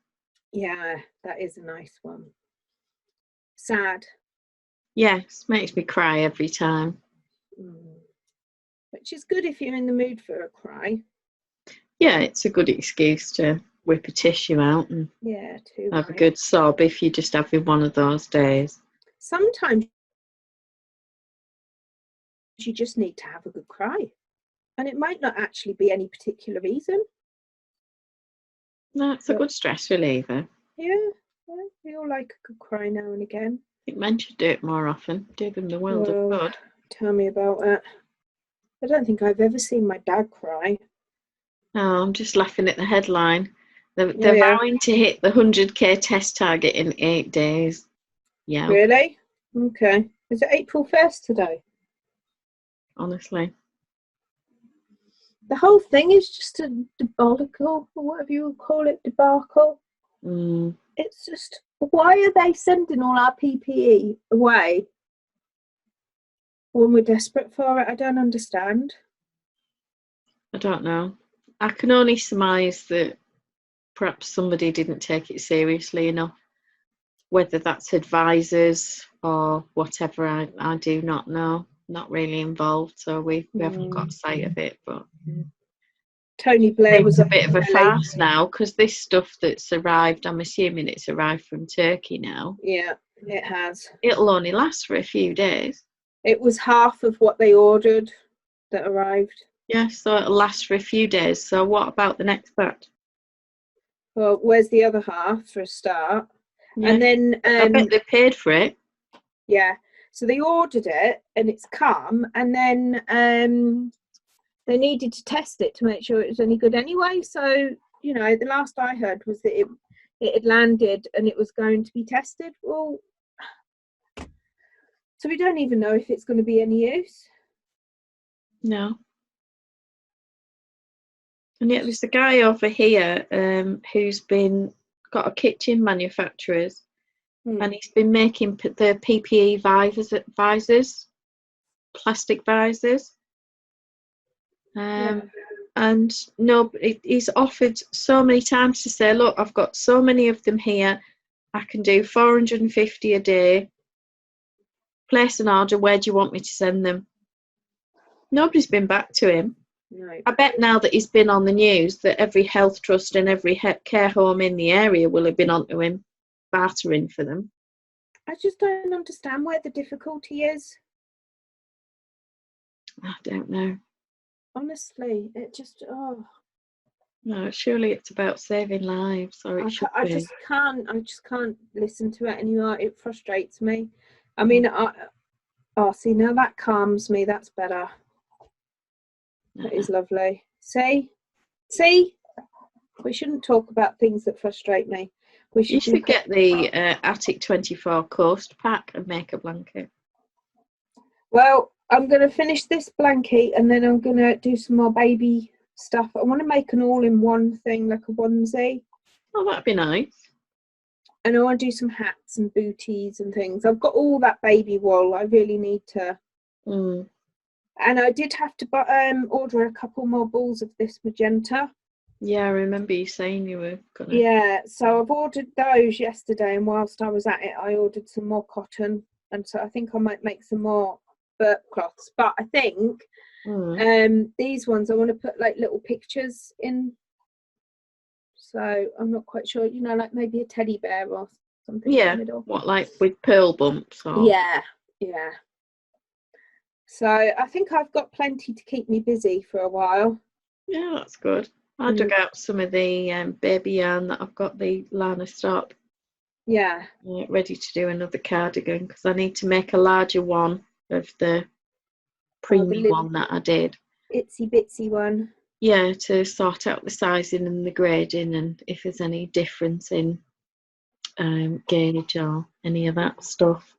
Yeah, that is a nice one. Sad. Yes, makes me cry every time. Which is good if you're in the mood for a cry. Yeah, it's a good excuse to whip a tissue out and have a good sob if you're just having one of those days. Sometimes you just need to have a good cry, and it might not actually be any particular reason. No, it's a good stress reliever. Yeah, we all like a good cry now and again. I think men should do it more often. Do them the world of good. Tell me about it. I don't think I've ever seen my dad cry. No, I'm just laughing at the headline. They're vowing to hit the 100k test target in 8 days. Yeah. Really? Okay. Is it April 1st today? Honestly. The whole thing is just a debacle, or whatever you would call it, debacle. It's just, why are they sending all our PPE away when we're desperate for it? I don't understand. I don't know. I can only surmise that perhaps somebody didn't take it seriously enough. Whether that's advisors or whatever, I do not know. Not really involved, so we haven't got sight of it. But Tony Blair was a bit of a farce now, because this stuff that's arrived, I'm assuming it's arrived from Turkey now. Yeah, it has. It'll only last for a few days. It was half of what they ordered that arrived. Yeah, so it'll last for a few days. So what about the next batch? Well, where's the other half for a start? Yeah. And then I bet they paid for it. Yeah, so they ordered it and it's come, and then they needed to test it to make sure it was any good anyway. So, you know, the last I heard was that it had landed and it was going to be tested. Well, so we don't even know if it's going to be any use. No. And yet there's a guy over here who's got a kitchen manufacturer's and he's been making the PPE visors, plastic visors. And no, he's offered so many times to say, look, I've got so many of them here. I can do 450 a day. Place an order. Where do you want me to send them? Nobody's been back to him. No. I bet now that he's been on the news that every health trust and every care home in the area will have been onto him, bartering for them. I just don't understand where the difficulty is. I don't know. Honestly, it just, No, surely it's about saving lives, or it should be. I just can't listen to it anymore. It frustrates me. I mean, see, now that calms me. That's better. That is lovely. See, we shouldn't talk about things that frustrate me. You should get the Attic 24 Coast pack and make a blanket. Well, I'm going to finish this blanket and then I'm going to do some more baby stuff. I want to make an all-in-one thing, like a onesie. Oh, that'd be nice. And I want to do some hats and booties and things. I've got all that baby wool. I really need to. And I did have to order a couple more balls of this magenta. Yeah, I remember you saying you were gonna. Yeah, so I've ordered those yesterday, and whilst I was at it, I ordered some more cotton, and so I think I might make some more burp cloths. But I think these ones I want to put like little pictures in. So I'm not quite sure, you know, like maybe a teddy bear or something in the middle. What, like with pearl bumps? Or... Yeah. So I think I've got plenty to keep me busy for a while. Yeah, that's good. I dug out some of the baby yarn that I've got, the Lana stock. Yeah. Ready to do another cardigan because I need to make a larger one of the preemie one that I did. Itsy bitsy one. Yeah, to sort out the sizing and the grading and if there's any difference in gauge or any of that stuff.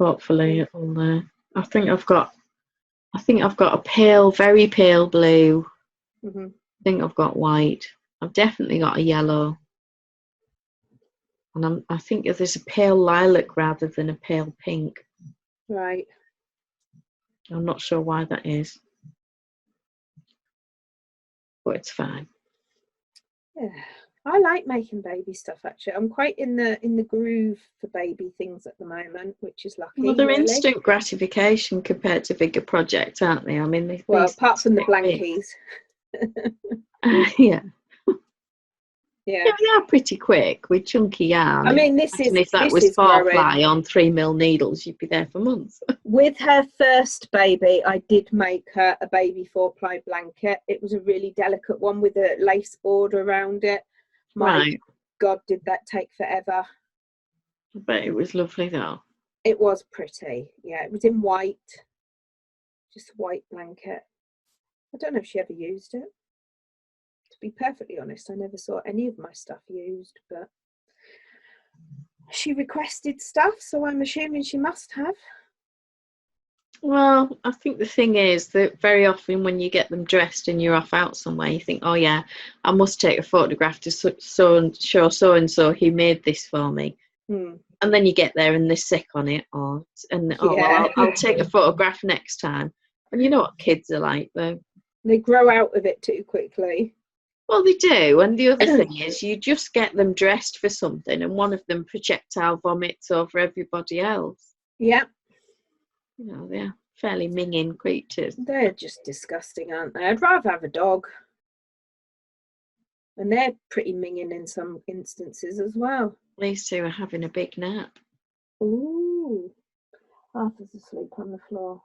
Hopefully it'll. I think I've got a pale, very pale blue. I think I've got white. I've definitely got a yellow. And I think there's a pale lilac rather than a pale pink. Right. I'm not sure why that is. But it's fine. Yeah. I like making baby stuff actually. I'm quite in the groove for baby things at the moment, which is lucky. Well, they're instant gratification compared to bigger projects, aren't they? I mean, apart from the blankies. Yeah. Yeah, they are pretty quick with chunky yarn. I mean, if that was 4-ply on 3mm needles, you'd be there for months. With her first baby, I did make her a baby 4-ply blanket. It was a really delicate one with a lace border around it. My God, did that take forever. I bet it was lovely though. It was pretty. Yeah, it was in white. Just a white blanket. I don't know if she ever used it. To be perfectly honest, I never saw any of my stuff used, but she requested stuff, so I'm assuming she must have. Well, I think the thing is that very often when you get them dressed and you're off out somewhere, you think, oh yeah, I must take a photograph to show so-and-so who made this for me. And then you get there and they're sick on it, well, I'll take a photograph next time. And you know what kids are like, they grow out of it too quickly. Well, they do. And the other thing is you just get them dressed for something and one of them projectile vomits over everybody else. Yeah. You know, they're fairly minging creatures. They're just disgusting, aren't they? I'd rather have a dog. And they're pretty minging in some instances as well. These two are having a big nap. Ooh. Arthur's asleep on the floor.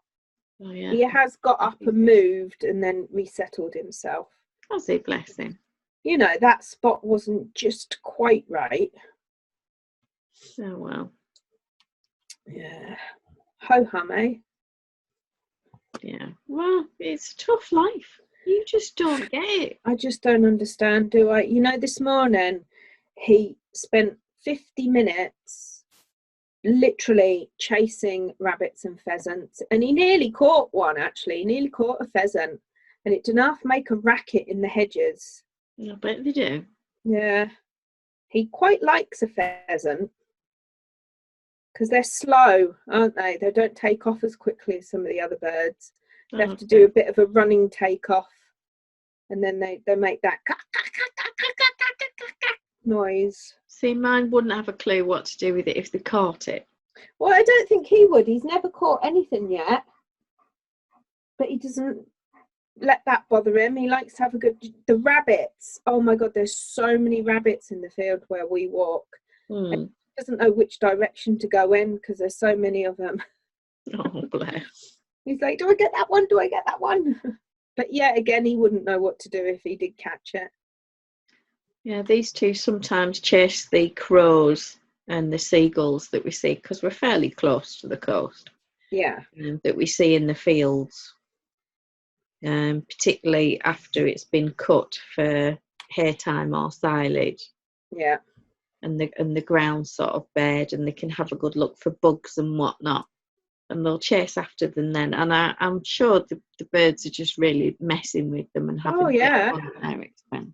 Oh, yeah. He has got up and moved and then resettled himself. Has he? Bless him. you know, that spot wasn't just quite right. Oh, well. Yeah. Ho-hum, eh? Yeah. Well, it's a tough life. You just don't get it. I just don't understand, do I? You know, this morning he spent 50 minutes literally chasing rabbits and pheasants, and he nearly caught one, actually. He nearly caught a pheasant, and it did enough make a racket in the hedges. I bet they do. Yeah. He quite likes a pheasant because they're slow, aren't they? They don't take off as quickly as some of the other birds. They have to do a bit of a running takeoff, and then they make that noise. See, mine wouldn't have a clue what to do with it if they caught it. Well, I don't think he would. He's never caught anything yet, but he doesn't let that bother him. He likes to have a good... The rabbits, oh my God, there's so many rabbits in the field where we walk. And he doesn't know which direction to go in because there's so many of them. Oh, bless. He's like, do I get that one? Do I get that one? But yeah, again, he wouldn't know what to do if he did catch it. Yeah, these two sometimes chase the crows and the seagulls that we see because we're fairly close to the coast. Yeah. That we see in the fields, particularly after it's been cut for hay time or silage. Yeah. And the ground's sort of bared, and they can have a good look for bugs and whatnot. And they'll chase after them then. And I'm sure the birds are just really messing with them and having a bit of fun at their expense.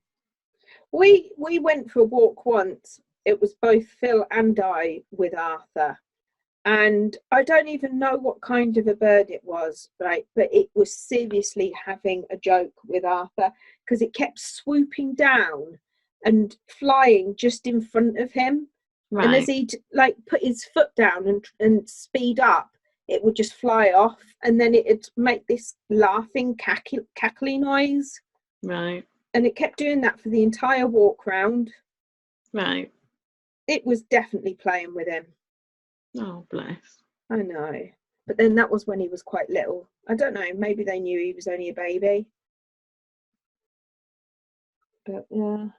We went for a walk once. It was both Phil and I with Arthur. And I don't even know what kind of a bird it was, right? But it was seriously having a joke with Arthur because it kept swooping down and flying just in front of him. Right. And as he'd like put his foot down and speed up, it would just fly off, and then it'd make this laughing cackly noise. Right. And it kept doing that for the entire walk round. Right. It was definitely playing with him. Oh, bless. I know. But then that was when he was quite little. I don't know, maybe they knew he was only a baby. But yeah.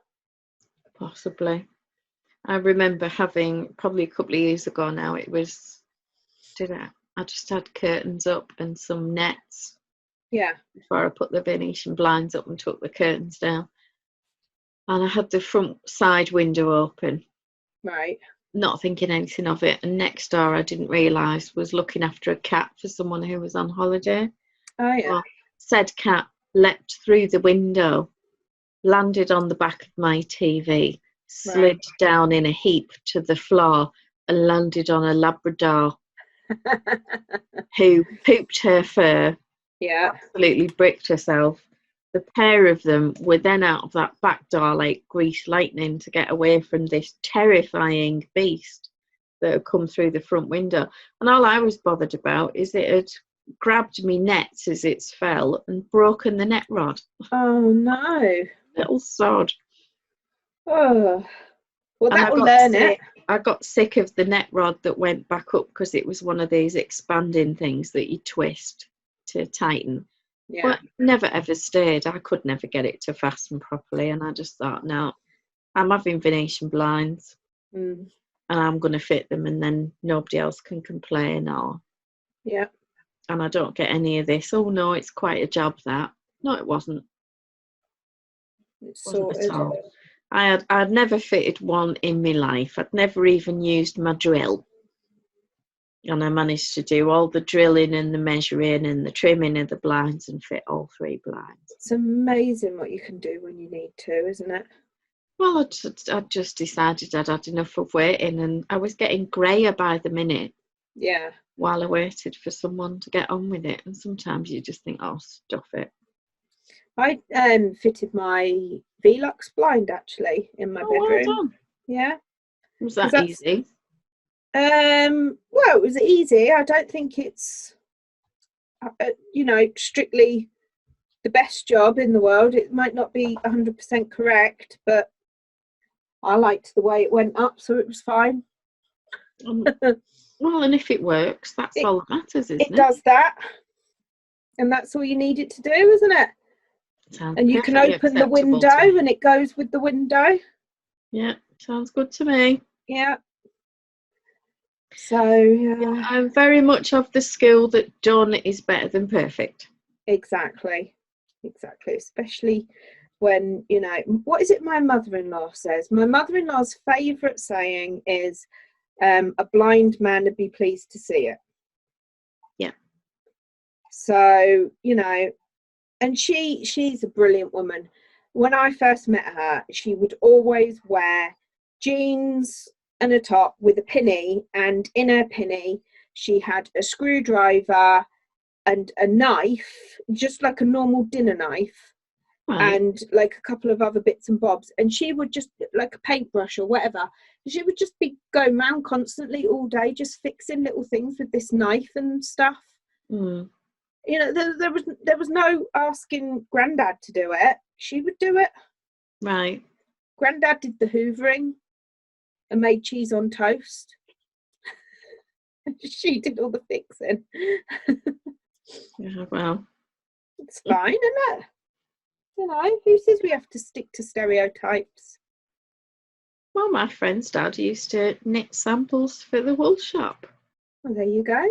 Possibly. I remember having, probably a couple of years ago now, I just had curtains up and some nets. Yeah. Before I put the Venetian blinds up and took the curtains down. And I had the front side window open. Right. Not thinking anything of it. And next door, I didn't realise, was looking after a cat for someone who was on holiday. Oh, yeah. Well, said cat leapt through the window, landed on the back of my TV, slid down in a heap to the floor, and landed on a Labrador who pooped her fur. Yeah. Absolutely bricked herself. The pair of them were then out of that back door like greased lightning to get away from this terrifying beast that had come through the front window. And all I was bothered about is it had grabbed me nets as it fell and broken the net rod. Oh, no. Little sod. Oh. Well, that will learn it. I got sick of the net rod that went back up because it was one of these expanding things that you twist to tighten. Yeah. But never ever stayed. I could never get it to fasten properly, and I just thought, no, I'm having Venetian blinds, and I'm going to fit them, and then nobody else can complain. Or yeah, and I don't get any of this. Oh no, it's quite a job that. No, it wasn't. It's sorted. At all. I'd never fitted one in my life. I'd never even used my drill. And I managed to do all the drilling and the measuring and the trimming of the blinds and fit all 3 blinds. It's amazing what you can do when you need to, isn't it? Well, I just decided I'd had enough of waiting, and I was getting greyer by the minute. Yeah. While I waited for someone to get on with it. And sometimes you just think, oh, stuff it. I fitted my Velux blind, actually, in my bedroom. Well done. Yeah. Was that easy? Well, it was easy. I don't think it's strictly the best job in the world. It might not be 100% correct, but I liked the way it went up, so it was fine. Well, and if it works, that's all that matters, isn't it? It does that, and that's all you need it to do, isn't it? Sounds and you can perfectly open the acceptable window to me. and it goes with the window. Yeah, sounds good to me. Yeah. So Yeah, I'm very much of the school that done is better than perfect. exactly, especially when, you know, what is it my mother-in-law says? My mother-in-law's favourite saying is, a blind man would be pleased to see it. Yeah. So, you know, and she's a brilliant woman. When I first met her, she would always wear jeans and a top with a pinny, and in her pinny she had a screwdriver and a knife, just like a normal dinner knife, Right. and like a couple of other bits and bobs, and she would just, like a paintbrush or whatever, she would just be going around constantly all day just fixing little things with this knife and stuff. Mm. You know, there was no asking Grandad to do it. She would do it. Right. Grandad did the hoovering and made cheese on toast. She did all the fixing. Yeah, well, It's fine, isn't it? You know, who says we have to stick to stereotypes? well, my friend's dad used to knit samples for the wool shop. Well, there you go.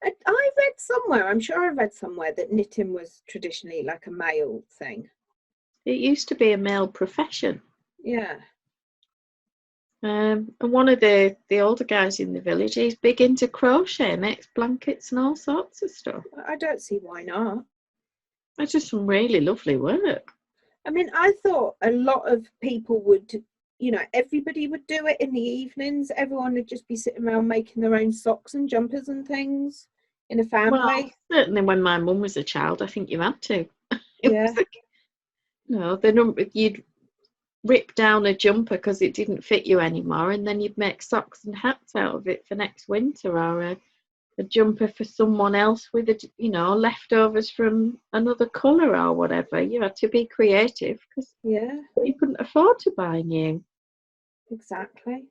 I read somewhere, I'm sure I read somewhere, that knitting was traditionally like a male thing. It used to be a male profession. Yeah. And one of the older guys in the village, he's big into crochet, makes blankets and all sorts of stuff. I don't see why not. It's just some really lovely work. I mean, I thought a lot of people would, you know, everybody would do it in the evenings. Everyone would just be sitting around making their own socks and jumpers and things in a family. Well, certainly when my mum was a child, I think you had to. Yeah. You'd rip down a jumper because it didn't fit you anymore, and then you'd make socks and hats out of it for next winter, or a jumper for someone else with leftovers from another colour or whatever. You had to be creative because you couldn't afford to buy new. Exactly.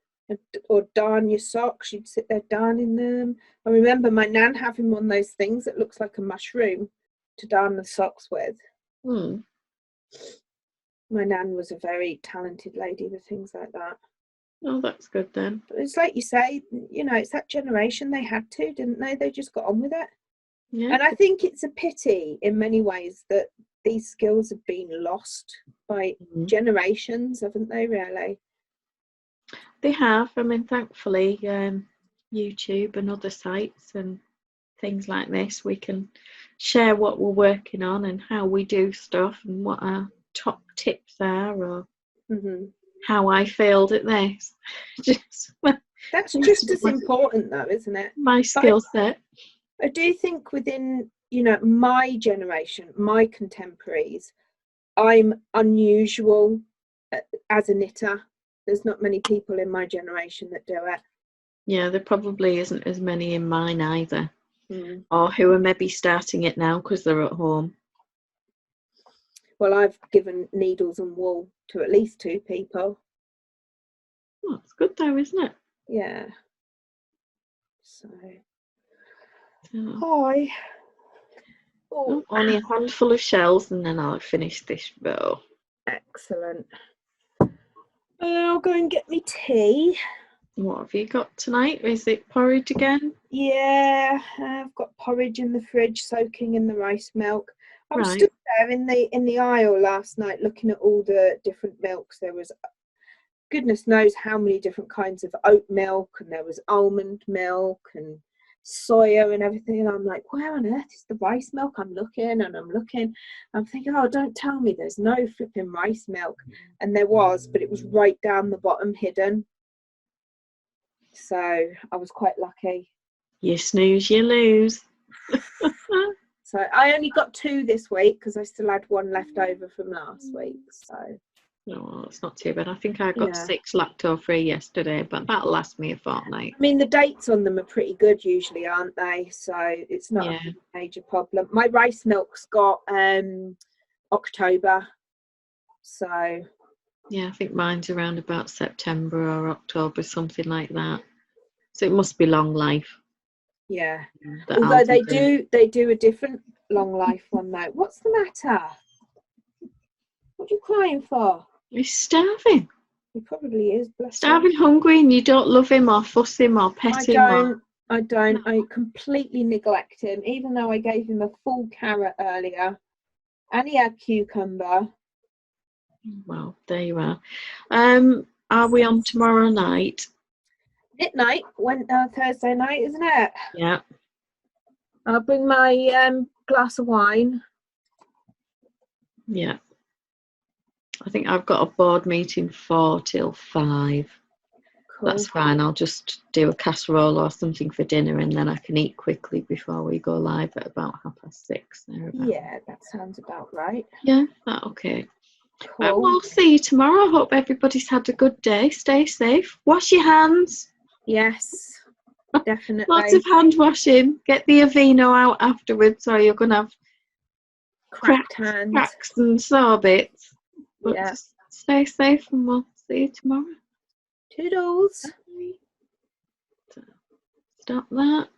Or darn your socks, you'd sit there darning them. I remember my nan having one of those things that looks like a mushroom to darn the socks with. My nan was a very talented lady with things like that. Oh, that's good then. But it's like you say, you know, it's that generation, they had to, didn't they? They just got on with it. Yeah. And I think it's a pity in many ways that these skills have been lost by generations, haven't they, really? They have. I mean, thankfully, YouTube and other sites and things like this, we can share what we're working on and how we do stuff and what our top tips are, or how I failed at this. That's just as important, though, isn't it? My skill set. I do think within, you know, my generation, my contemporaries, I'm unusual as a knitter. There's not many people in my generation that do it. Yeah, there probably isn't as many in mine either. Or who are maybe starting it now because they're at home. Well, I've given needles and wool to at least 2 people. Oh, that's good though, isn't it? Yeah. So. Hi. Oh, only a handful of shells and then I'll finish this row. Excellent. I'll go and get me tea. What have you got tonight? Is it porridge again? Yeah, I've got porridge in the fridge, soaking in the rice milk. I was stood there in the aisle last night looking at all the different milks. There was goodness knows how many different kinds of oat milk, and there was almond milk and soya and everything, and I'm like, where on earth is the rice milk? I'm looking and I'm looking. I'm thinking, oh, don't tell me there's no flipping rice milk. And there was, but it was right down the bottom, hidden. So I was quite lucky. You snooze, you lose. So I only got 2 this week because I still had 1 left over from last week. So no, it's not too bad. I think I got 6 lactose-free yesterday, but that'll last me a fortnight. I mean, the dates on them are pretty good usually, aren't they? So it's not a major problem. My rice milk's got October. So yeah, I think mine's around about September or October, something like that. So it must be long life. Yeah. Although they do a different long life one though. What's the matter? What are you crying for? He's starving. He probably is. Bless Starving, him. hungry, and you don't love him or fuss him or pet him. I don't. I completely neglect him, even though I gave him a full carrot earlier, and he had cucumber. Well, there you are. Are we on tomorrow night? Knit night, Thursday night, isn't it? Yeah. I'll bring my glass of wine. Yeah. I think I've got a board meeting 4 till 5. Cool. That's fine. I'll just do a casserole or something for dinner, and then I can eat quickly before we go live at about 6:30. Yeah, that sounds about right. Yeah, that okay. Cool. And we'll see you tomorrow. I hope everybody's had a good day. Stay safe. Wash your hands. Yes, definitely. Lots of hand washing. Get the Aveeno out afterwards, or you're going to have cracked hands, cracks and sore bits. But yeah. Just stay safe, and we'll see you tomorrow. Toodles. Stop that.